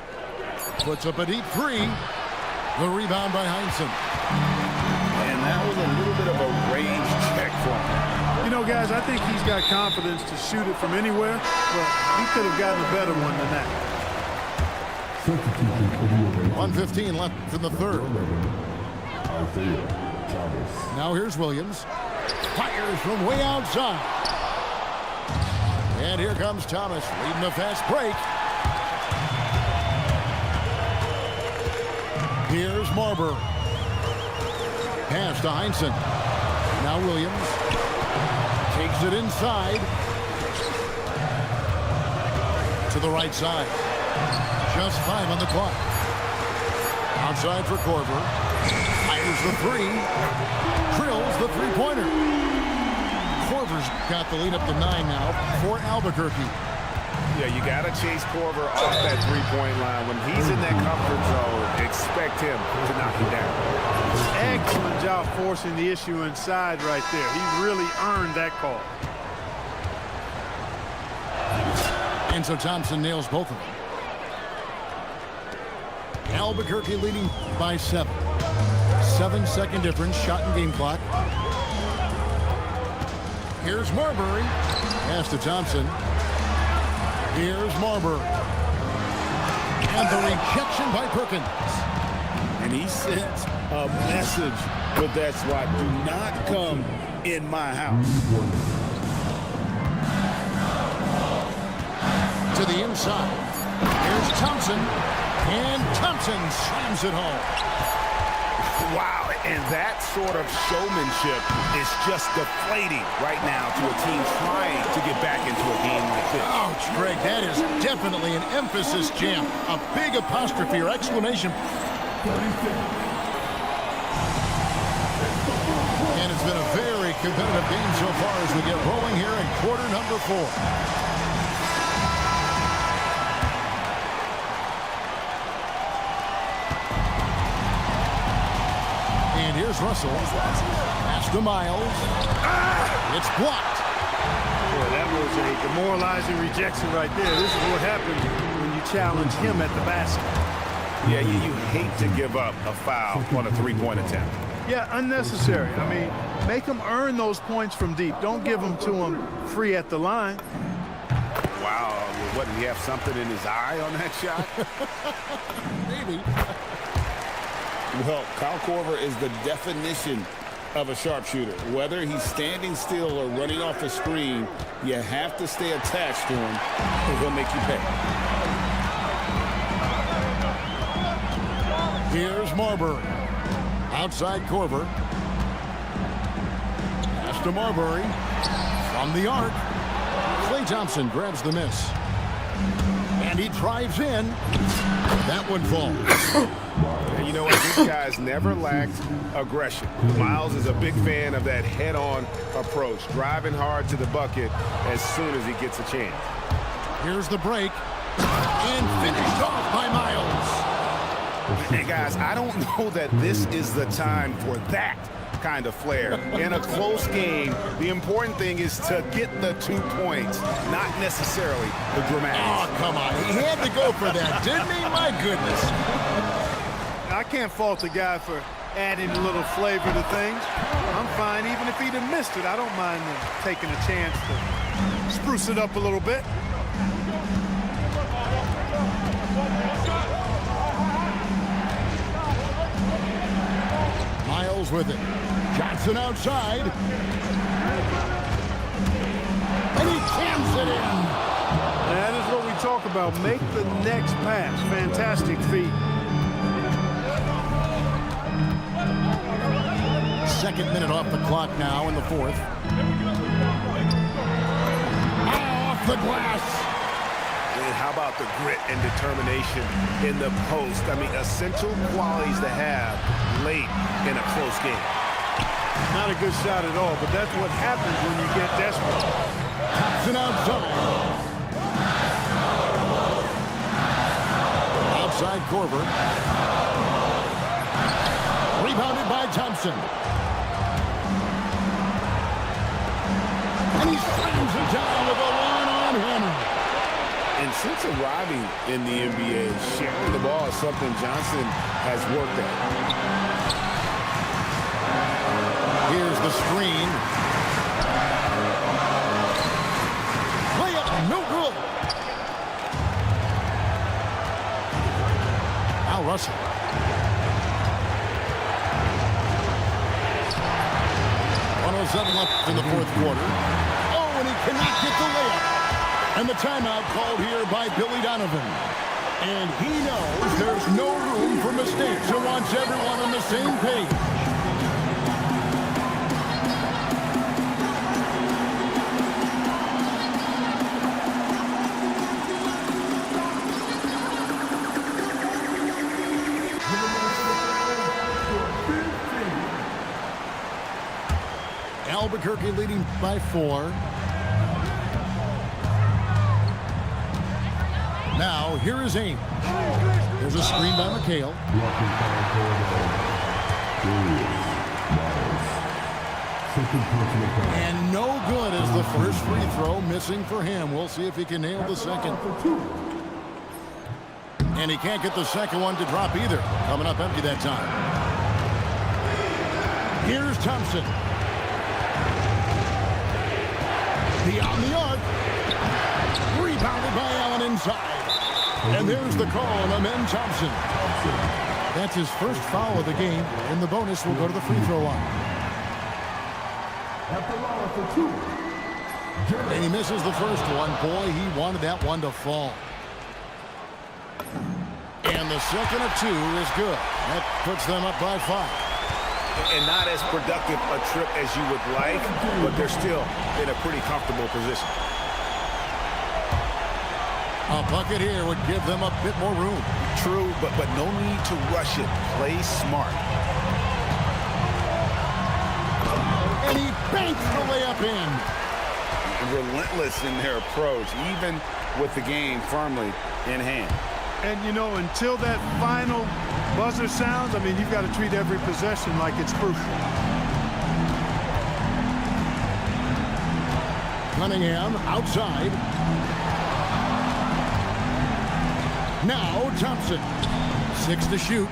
Puts up a deep 3. The rebound by Heinsohn. And that was a little bit of a range check for him. You know, guys, I think he's got confidence to shoot it from anywhere, but he could have gotten a better one than that. 1:15 left in the third. Isaiah Thomas. Now here's Williams. Fires from way outside. And here comes Thomas leading the fast break. Here's Marbury. Pass to Heinsohn. Now Williams. Takes it inside. To the right side. Just 5 on the clock. Outside for Korver. Fires the 3. Drills the three-pointer. Korver's got the lead up to 9 now for Albuquerque. Yeah, you got to chase Korver off that three-point line. When he's in that comfort zone, expect him to knock him down. Excellent job forcing the issue inside right there. He really earned that call. And so Thompson nails both of them. Albuquerque leading by 7. 7-second difference, shot and game clock. Here's Marbury. Pass to Thompson. Here's Marbury. And the rejection by Perkins. And he sends a message with that swat. Do not come in my house. To the inside. Here's Thompson. And Thompson slams it home. Wow, and that sort of showmanship is just deflating right now to a team trying to get back into a game like this. Ouch, Greg, that is definitely an emphasis jam. A big apostrophe or exclamation. And it's been a very competitive game so far as we get rolling here in quarter number 4. And here's Russell. Pass to Miles. It's blocked. Boy, that was a demoralizing rejection right there. This is what happens when you challenge him at the basket. Yeah, you hate to give up a foul on a three-point attempt. Yeah, unnecessary. I mean, make him earn those points from deep. Don't give them to him free at the line. Wow, what, did he have something in his eye on that shot? Maybe. Well, Kyle Korver is the definition of a sharpshooter. Whether he's standing still or running off a screen, you have to stay attached to him or he'll make you pay. Here's Marbury. Outside Korver. Pass to Marbury. From the arc. Klay Thompson grabs the miss. And he drives in. That one falls. And you know what? These guys never lacked aggression. Miles is a big fan of that head-on approach, driving hard to the bucket as soon as he gets a chance. Here's the break. And finished off by Miles. And guys, I don't know that this is the time for that kind of flair. In a close game, the important thing is to get the 2 points, not necessarily the dramatics. Oh, come on. He had to go for that, didn't he? My goodness. I can't fault the guy for adding a little flavor to things. I'm fine. Even if he'd have missed it, I don't mind taking a chance to spruce it up a little bit. Miles with it. Johnson outside. And he jams it in. That is what we talk about. Make the next pass. Fantastic feat. Second minute off the clock now in the 4th. Off the glass. And how about the grit and determination in the post? I mean, essential qualities to have late in a close game. Not a good shot at all, but that's what happens when you get desperate. Thompson outside. Outside Korver. Rebounded by Thompson. And he slams it down with a one-on hammer. And since arriving in the NBA, sharing the ball is something Johnson has worked at. Here's the screen. Layup, no good. Now Russell. Left in the 4th quarter. Oh, and he cannot get the layup. And the timeout called here by Billy Donovan. And he knows there's no room for mistakes. He wants everyone on the same page. Albuquerque leading by 4. Now, here is Ames. There's a screen by McHale. And no good as the first free throw missing for him. We'll see if he can nail the second. And he can't get the second one to drop either. Coming up empty that time. Here's Thompson. Beyond the arc. Rebounded by Allen inside. And there's the call on Amen Thompson. That's his first foul of the game, and the bonus will go to the free throw line. And he misses the first one. Boy, he wanted that one to fall. And the second of 2 is good. That puts them up by 5. And not as productive a trip as you would like, but they're still in a pretty comfortable position. A bucket here would give them a bit more room. True, but no need to rush it. Play smart. And he banks the layup in. Relentless in their approach, even with the game firmly in hand. And, you know, until that final buzzer sounds, I mean, you've got to treat every possession like it's crucial. Cunningham outside. Now Thompson. 6 to shoot.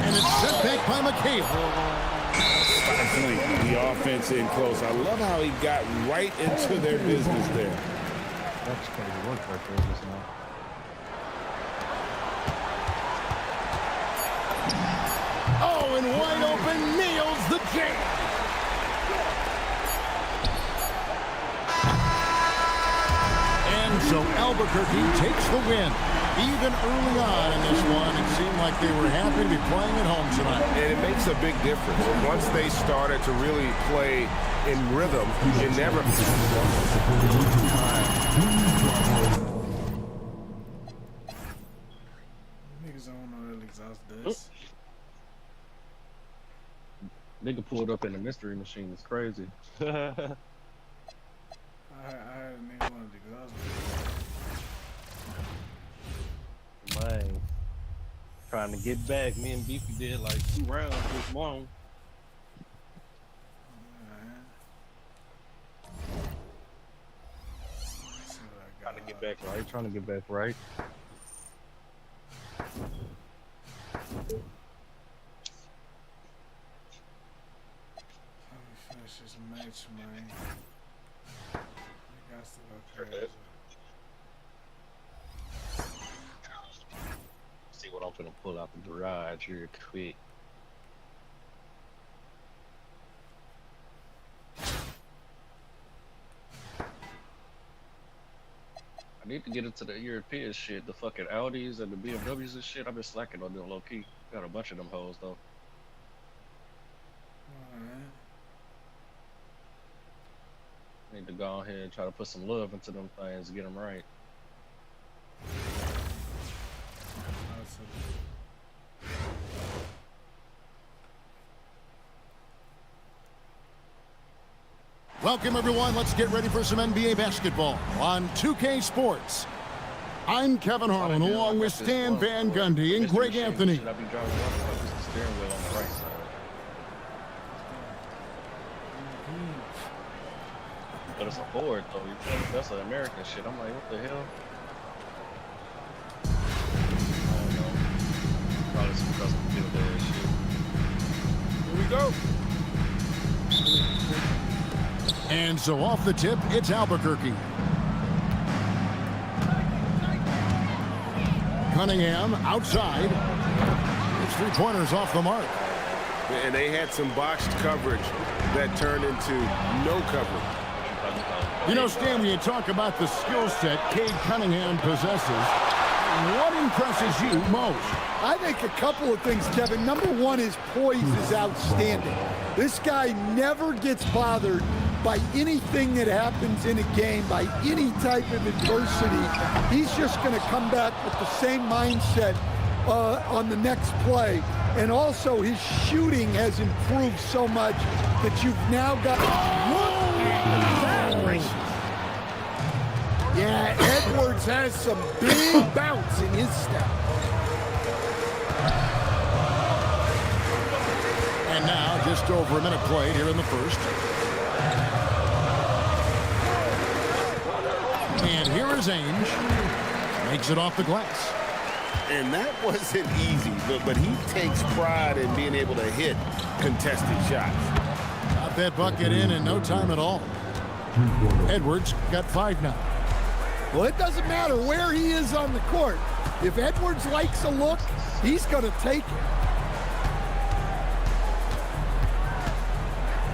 And it's sent back by McHale. Stifling the offense in close. I love how he got right into their business there. That's crazy work right there just now. Oh, and wide open, nails the jam. And so Albuquerque takes the win. Even early on in this one, it seemed like they were happy to be playing at home tonight. And it makes a big difference. Once they started to really play in rhythm, you never... Niggas don't know that exhaust does. Nigga pulled up in the mystery machine. It's crazy. I heard a nigga wanted the exhaust. Man, trying to get back. Me and Beefy did like 2 rounds this morning. Trying to get back right. Trying to get back right. Finish this match, man. I got to go crazy. See what I'm gonna pull out the garage real quick. I need to get into the European shit, the fucking Audis and the BMWs and shit. I've been slacking on them low key. Got a bunch of them hoes though. Alright. Need to go ahead and try to put some love into them things, get them right. Welcome, everyone. Let's get ready for some NBA basketball on 2K Sports. I'm Kevin Harlan, along with Stan Van Gundy and Greg Anthony. Should I be driving one? Focus the steering wheel on the right side. But it's a Ford, though. That's an American shit. I'm like, what the hell? I don't know. Probably some custom built ass shit. Here we go. And so off the tip, it's Albuquerque. Cunningham outside. It's 3-pointers off the mark. And they had some botched coverage that turned into no coverage. You know, Stan, when you talk about the skill set Cade Cunningham possesses, what impresses you most? I think a couple of things, Kevin. Number one, his poise is outstanding. This guy never gets bothered by anything that happens in a game, by any type of adversity. He's just going to come back with the same mindset on the next play. And also, his shooting has improved so much that you've now got... Yeah, Edwards has some big bounce in his step. And now, just over a minute played here in the first. And here is Ainge. Makes it off the glass. And that wasn't easy, but he takes pride in being able to hit contested shots. Got that bucket in no time at all. Edwards got 5 now. Well, it doesn't matter where he is on the court. If Edwards likes a look, he's going to take it.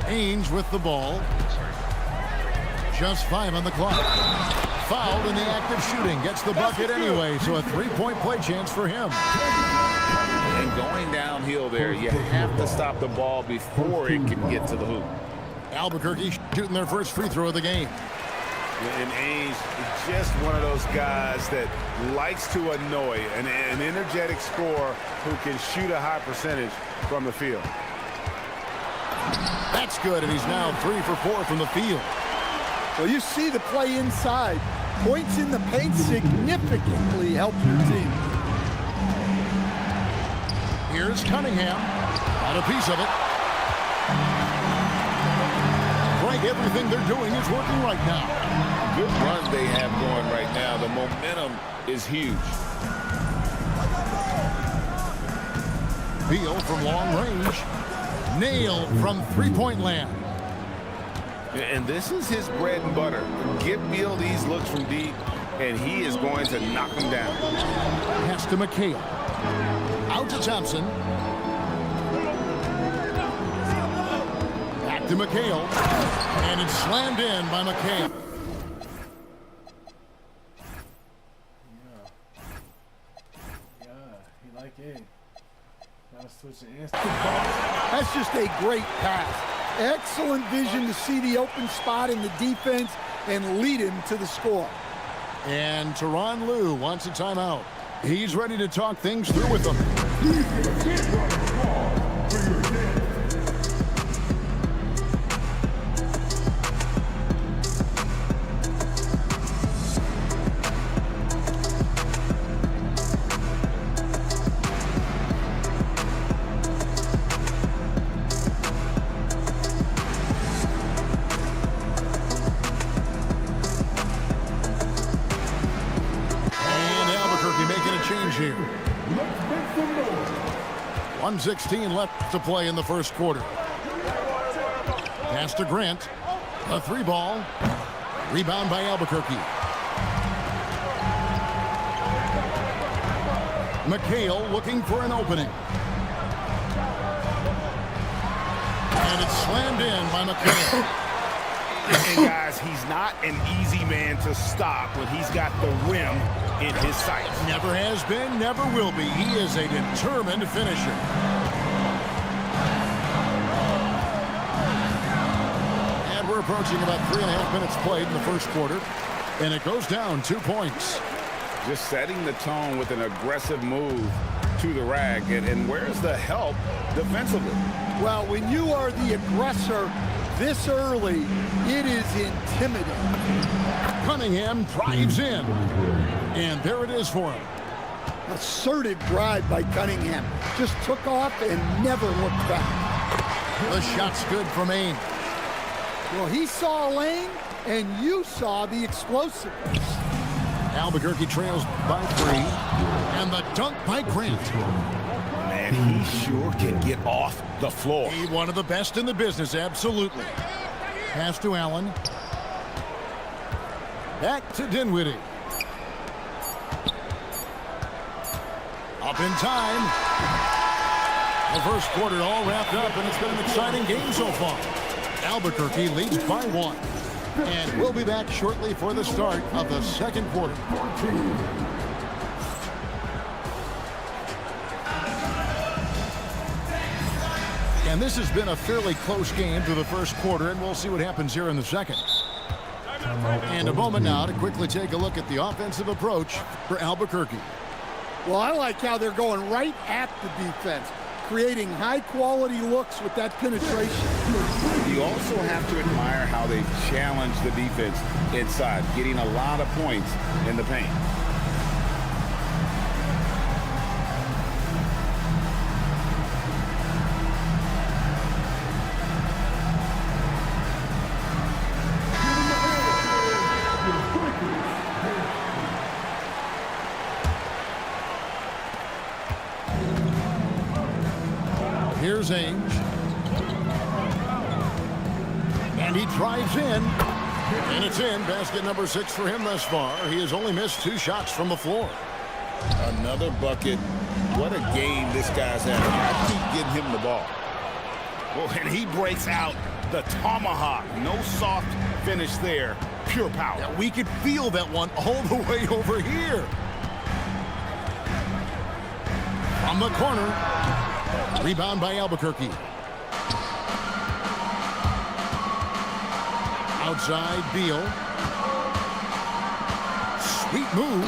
Ainge with the ball. Just 5 on the clock. Fouled in the act of shooting. Gets the bucket anyway, so a 3-point play chance for him. And going downhill there, you have to stop the ball before it can get to the hoop. Albuquerque shooting their first free throw of the game. And Ainge is just one of those guys that likes to annoy an energetic scorer who can shoot a high percentage from the field. That's good, and he's now 3 for 4 from the field. Well, you see the play inside. Points in the paint significantly help your team. Here's Cunningham. Got a piece of it. Right, everything they're doing is working right now. Good run they have going right now. The momentum is huge. Beal from long range. Nailed from three-point land. And this is his bread and butter. Give Beal these looks from deep, and he is going to knock them down. Pass to McHale. Out to Thompson. Back to McHale. And it's slammed in by McHale. Yeah, he like it. Gotta switch the instant. That's just a great pass. Excellent vision to see the open spot in the defense and lead him to the score. And Tyronn Lue wants a timeout. He's ready to talk things through with them. Here. 1:16 left to play in the first quarter. Pass to Grant. A 3 ball. Rebound by Albuquerque. McHale looking for an opening. And it's slammed in by McHale. And guys, he's not an easy man to stop when he's got the rim in his sights. Never has been, never will be. He is a determined finisher. And we're approaching about 3.5 minutes played in the first quarter. And it goes down 2 points. Just setting the tone with an aggressive move to the rack. And where's the help defensively? Well, when you are the aggressor this early, it is intimidating. Cunningham drives in. And there it is for him. Assertive drive by Cunningham. Just took off and never looked back. The shot's good from Ainge. Well, he saw a lane, and you saw the explosiveness. Albuquerque trails by 3. And the dunk by Grant. Man, he sure can get off the floor. He's one of the best in the business, absolutely. Pass to Allen. Back to Dinwiddie. Up in time. The first quarter all wrapped up, and it's been an exciting game so far. Albuquerque leads by 1. And we'll be back shortly for the start of the second quarter. And this has been a fairly close game through the first quarter, and we'll see what happens here in the second. And a moment now to quickly take a look at the offensive approach for Albuquerque. Well, I like how they're going right at the defense, creating high-quality looks with that penetration. You also have to admire how they challenge the defense inside, getting a lot of points in the paint. Here's Ainge. And he drives in. And it's in. Basket number 6 for him thus far. He has only missed 2 shots from the floor. Another bucket. What a game this guy's having. I keep getting him the ball. Oh, and he breaks out the tomahawk. No soft finish there. Pure power. Yeah, we could feel that one all the way over here. From the corner. Rebound by Albuquerque. Outside, Beal. Sweet move.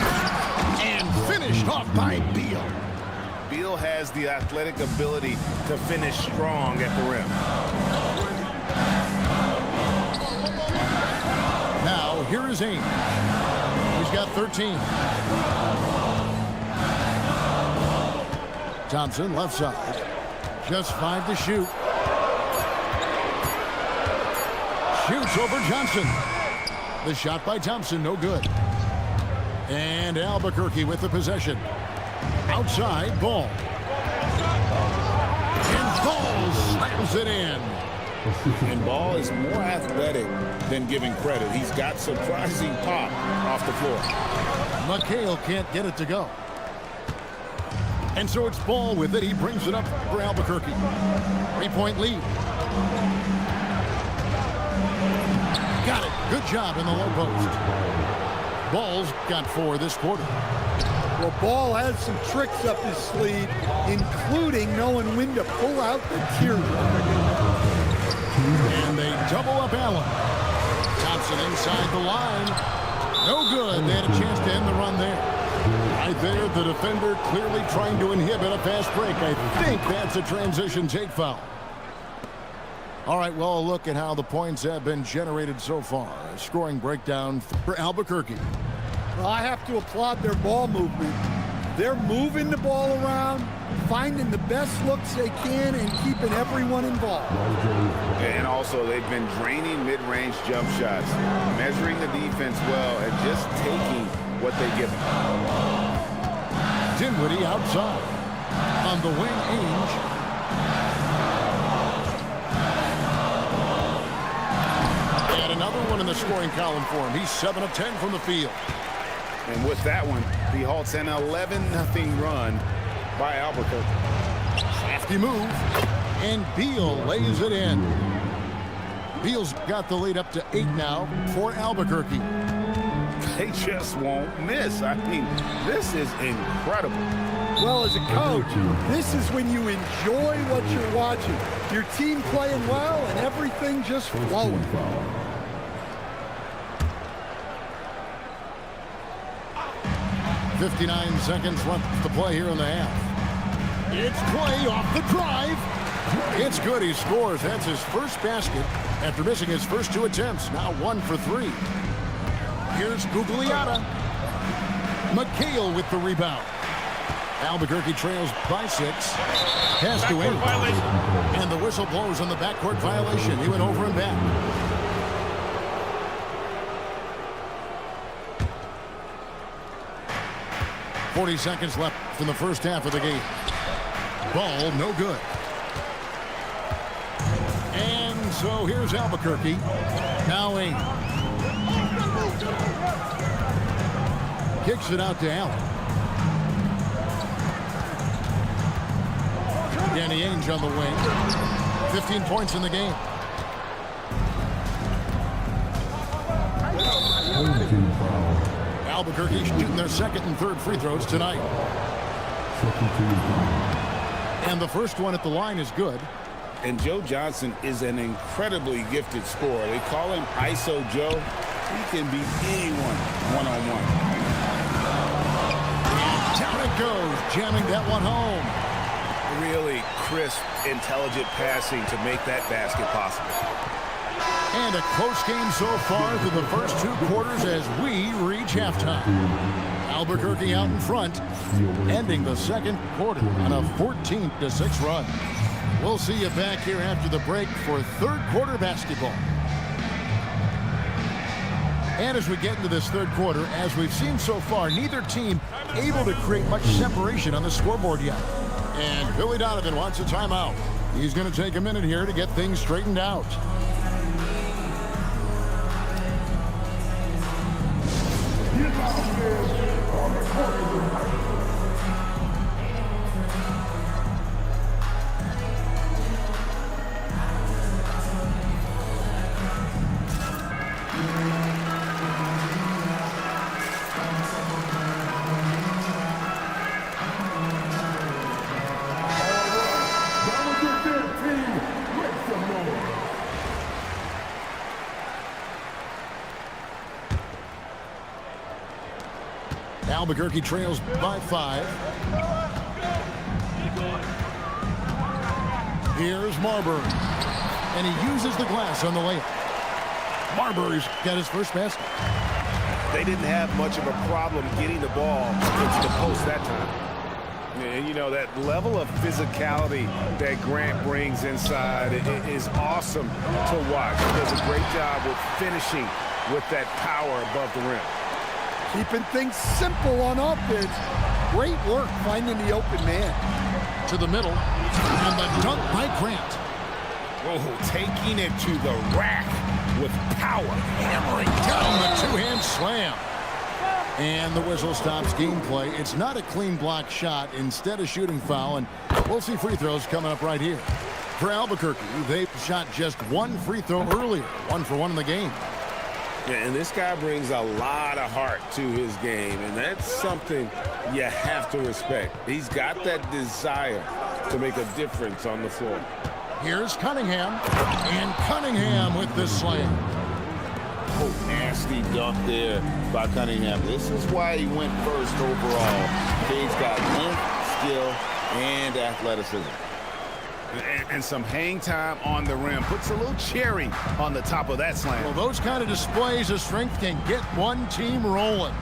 And finished off by Beal. Beal has the athletic ability to finish strong at the rim. Now, here is Ainge. He's got 13. Thompson, left side. Just 5 to shoot. Shoots over Johnson. The shot by Thompson, no good. And Albuquerque with the possession. Outside, Ball. And Ball slams it in. And Ball is more athletic than giving credit. He's got surprising pop off the floor. McHale can't get it to go. And so it's Ball with it. He brings it up for Albuquerque. 3-point lead. Got it. Good job in the low post. Ball's got 4 this quarter. Well, Ball has some tricks up his sleeve, including knowing when to pull out the teardrop. And they double up Allen. Thompson inside the line. No good. They had a chance to end the run there. Right there, the defender clearly trying to inhibit a fast break. I think that's a transition take foul. All right, well, a look at how the points have been generated so far. A scoring breakdown for Albuquerque. Well, I have to applaud their ball movement. They're moving the ball around, finding the best looks they can, and keeping everyone involved. And also, they've been draining mid-range jump shots, measuring the defense well, and just taking what they give them. Dinwiddie outside. On the wing, Ainge. And another one in the scoring column for him. He's 7 of 10 from the field. And with that one, he halts an 11-0 run by Albuquerque. Crafty move. And Beal lays it in. Beal's got the lead up to 8 now for Albuquerque. They just won't miss. I mean, this is incredible. Well, as a coach, this is when you enjoy what you're watching. Your team playing well and everything just flowing. 59 seconds left to play here in the half. It's Clay off the drive. It's good. He scores. That's his first basket after missing his first 2 attempts. Now 1 for 3. Here's Gugliotta. McHale with the rebound. Albuquerque trails by 6. Pass to Ainge. And the whistle blows on the backcourt violation. He went over and back. .40 seconds left in the first half of the game. Ball, no good. And so here's Albuquerque. Now Ainge. Kicks it out to Allen. Danny Ainge on the wing. 15 points in the game. Home team foul. Albuquerque shooting their second and third free throws tonight. Second team foul. And the first one at the line is good. And Joe Johnson is an incredibly gifted scorer. They call him ISO Joe. He can beat anyone one-on-one. And down it goes, jamming that one home. Really crisp, intelligent passing to make that basket possible. And a close game so far through the first two quarters as we reach halftime. Albuquerque out in front, ending the second quarter on a 14-6 run. We'll see you back here after the break for third quarter basketball. And as we get into this third quarter, as we've seen so far, neither team able to create much separation on the scoreboard yet. And Billy Donovan wants a timeout. He's going to take a minute here to get things straightened out. Albuquerque trails by 5. Here's Marbury. And he uses the glass on the layup. Marbury's got his first basket. They didn't have much of a problem getting the ball into the post that time. And, you know, that level of physicality that Grant brings inside is awesome to watch. He does a great job with finishing with that power above the rim. Keeping things simple on offense. Great work finding the open man. To the middle. And the dunk by Grant. Oh, taking it to the rack with power. Hammering down the two-hand slam. And the whistle stops gameplay. It's not a clean block shot. Instead, a shooting foul. And we'll see free throws coming up right here. For Albuquerque, they shot just one free throw earlier. 1 for 1 in the game. Yeah, and this guy brings a lot of heart to his game, and that's something you have to respect. He's got that desire to make a difference on the floor. Here's Cunningham, and Cunningham with the slam. Oh, nasty dunk there by Cunningham. This is why he went first overall. He's got length, skill, and athleticism. And some hang time on the rim. Puts a little cherry on the top of that slam. Well, those kind of displays of strength can get one team rolling.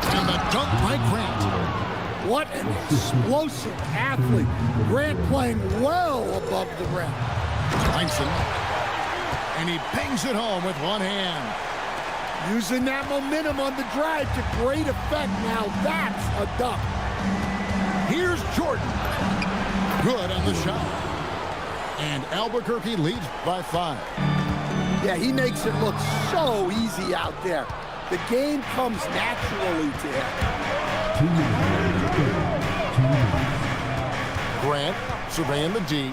And the dunk by Grant. What an explosive athlete. Grant playing well above the rim. Langston. And he bangs it home with one hand. Using that momentum on the drive to great effect. Now that's a dunk. Here's Jordan. Good on the shot. And Albuquerque leads by 5. Yeah, he makes it look so easy out there. The game comes naturally to him. Grant surveying the D.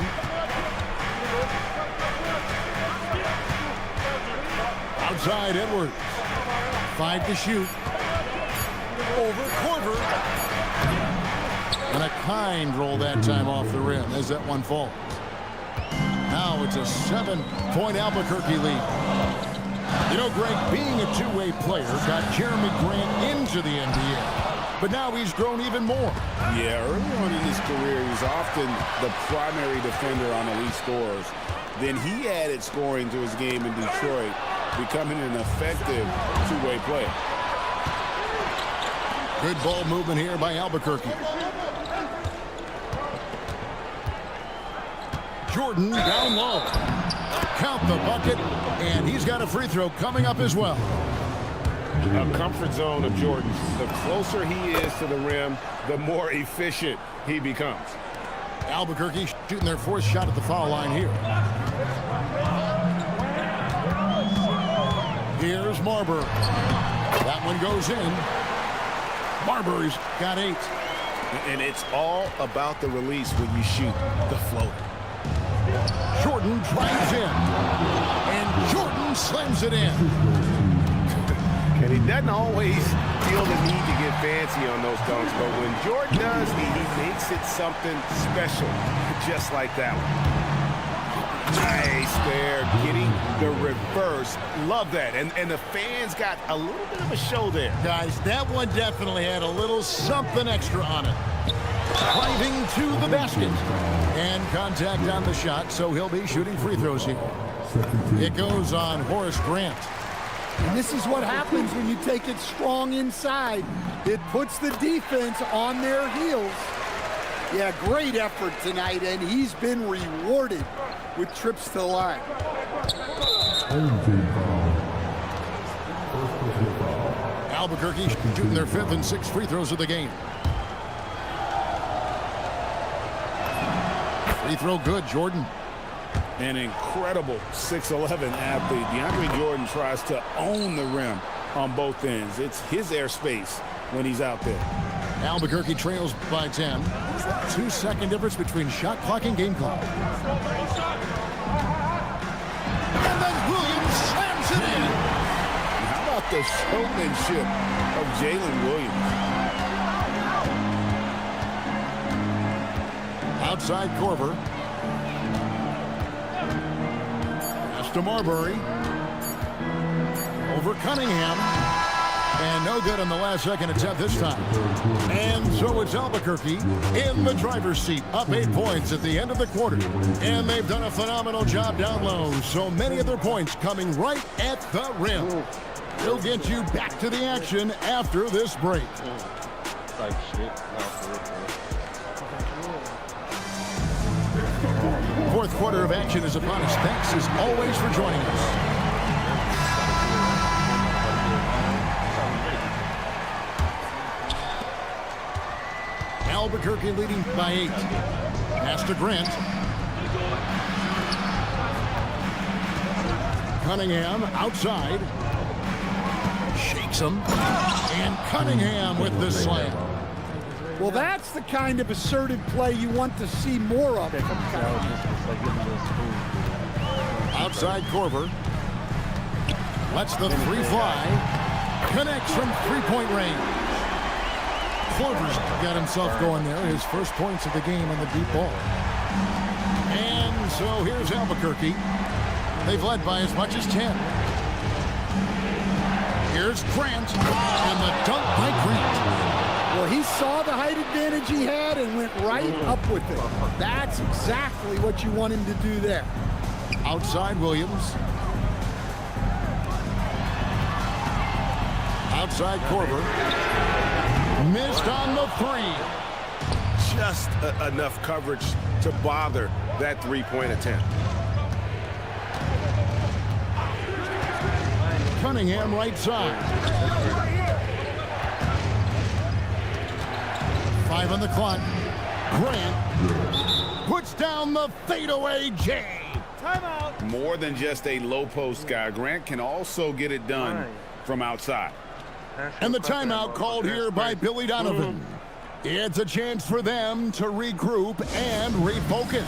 Outside Edwards. 5 to shoot. Over Corver. And a kind roll that time off the rim as that one falls. Now it's a 7-point Albuquerque lead. You know, Greg, being a two-way player got Jeremy Grant into the NBA. But now he's grown even more. Yeah, early on in his career, he was often the primary defender on elite scorers. Then he added scoring to his game in Detroit, becoming an effective two-way player. Good ball movement here by Albuquerque. Jordan down low. Count the bucket, and he's got a free throw coming up as well. A comfort zone of Jordan. The closer he is to the rim, the more efficient he becomes. Albuquerque shooting their fourth shot at the foul line here. Here's Marbury. That one goes in. Marbury's got 8. And it's all about the release when you shoot the floater. Jordan drives in. And Jordan slams it in. And he doesn't always feel the need to get fancy on those dunks, but when Jordan does, he makes it something special, just like that one. Nice there, getting the reverse. Love that. And the fans got a little bit of a show there. Guys, that one definitely had a little something extra on it. Driving to the basket. And contact on the shot, so he'll be shooting free throws here. It goes on Horace Grant. And this is what happens when you take it strong inside. It puts the defense on their heels. Yeah, great effort tonight, and he's been rewarded with trips to the line. Albuquerque shooting their 5th and 6th free throws of the game. Free throw good, Jordan. An incredible 6'11" athlete. DeAndre Jordan tries to own the rim on both ends. It's his airspace when he's out there. Albuquerque trails by 10. 2-second difference between shot clock and game clock. And then Williams slams it in. How about the showmanship of Jalen Williams? Outside Korver. Pass to Marbury. Over Cunningham. And no good on the last second attempt this time. And so it's Albuquerque in the driver's seat, up 8 points at the end of the quarter. And they've done a phenomenal job down low. So many of their points coming right at the rim. We'll get you back to the action after this break. Fourth quarter of action is upon us. Thanks as always for joining us. Albuquerque leading by 8. Pass to Grant. Cunningham outside. Shakes him. And Cunningham with the slam. Well, that's the kind of assertive play you want to see more of. Outside Korver. Lets the 3 fly. Connects from 3-point range. Korver's got himself going there. His first points of the game on the deep ball. And so here's Albuquerque. They've led by as much as 10. Here's Grant. And the dunk by Grant. Well, he saw the height advantage he had and went right up with it. That's exactly what you want him to do there. Outside Williams. Outside Korver. Missed on the 3. Just enough coverage to bother that 3-point attempt. Cunningham right side. 5 on the clock. Grant puts down the fadeaway J. Timeout. More than just a low post guy. Grant can also get it done from outside. And the timeout called here by Billy Donovan. It's a chance for them to regroup and refocus.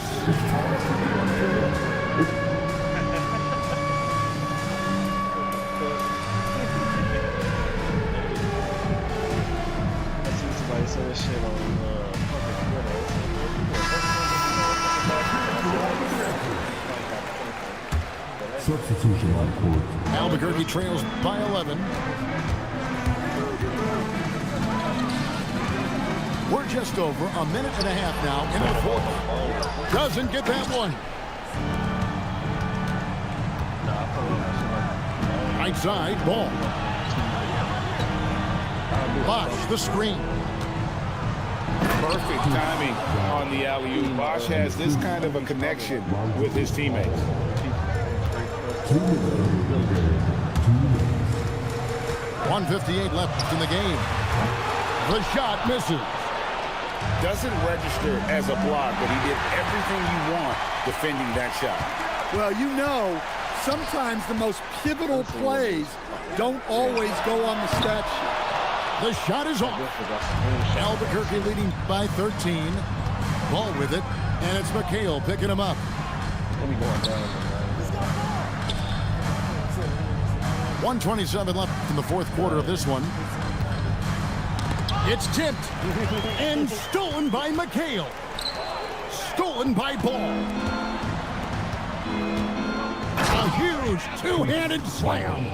Substitution on court. Albuquerque trails by 11. We're just over a minute and a half now into the fourth. Doesn't get that one. Right side, ball. Bosch, the screen. Perfect timing on the alley-oop. Bosch has this kind of a connection with his teammates. 1:58 left in the game. The shot misses. Doesn't register as a block, but he did everything you want defending that shot. Well, you know, sometimes the most pivotal plays don't always go on the stat sheet. The shot is off. Albuquerque leading by 13. Ball with it, and it's McHale picking him up. 1:27 left in the fourth quarter of this one. It's tipped and stolen by McHale. Stolen by Ball. A huge two-handed slam.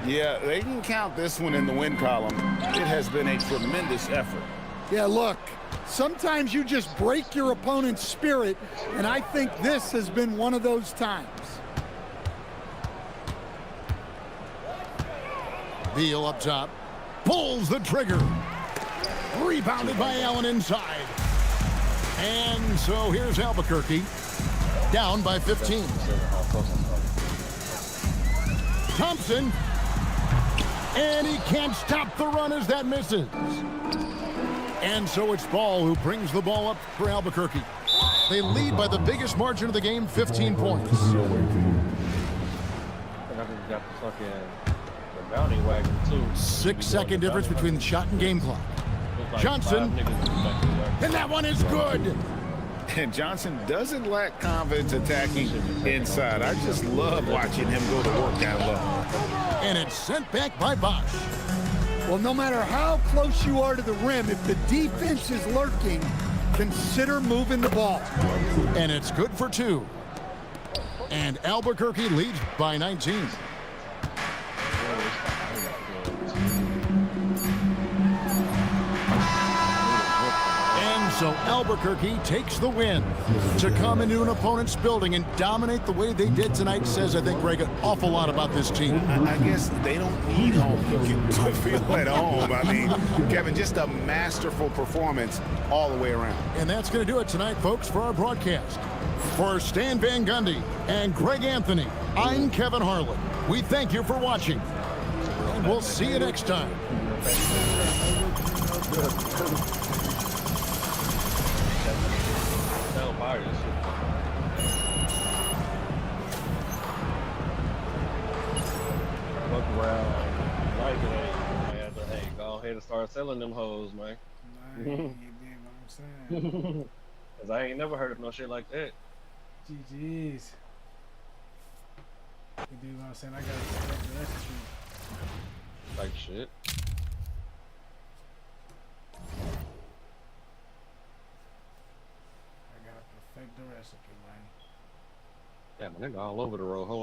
Yeah, they can count this one in the win column. It has been a tremendous effort. Yeah, look, sometimes you just break your opponent's spirit, and I think this has been one of those times. Beal up top. Pulls the trigger. Rebounded by Allen inside. And so here's Albuquerque. Down by 15. Thompson. And he can't stop the run as that misses. And so it's Ball who brings the ball up for Albuquerque. They lead by the biggest margin of the game, 15 points. I think I just got the fucking the bounty wagon too. 6-second difference between the shot and game clock. Like Johnson. And that one is good. And Johnson doesn't lack confidence attacking inside. I just love watching him go to work down low. And it's sent back by Bosch. Well, no matter how close you are to the rim, if the defense is lurking, consider moving the ball. And it's good for 2. And Albuquerque leads by 19. And so Albuquerque takes the win. To come into an opponent's building and dominate the way they did tonight says, I think, Greg, an awful lot about this team. I guess they don't need home cooking to feel at home. I mean, Kevin, just a masterful performance all the way around. And that's going to do it tonight, folks, for our broadcast. For Stan Van Gundy and Greg Anthony, I'm Kevin Harlan. We thank you for watching. And we'll see you next time. Look around, like it ain't. Man, hey, go ahead and start selling them hoes, man. Nah, you know what I'm saying? Cause I ain't never heard of no shit like that. GG's. You do what I'm saying? I gotta respect the recipe. Like shit. I gotta perfect the recipe, man. Yeah, man, they go all over the road. Hold on.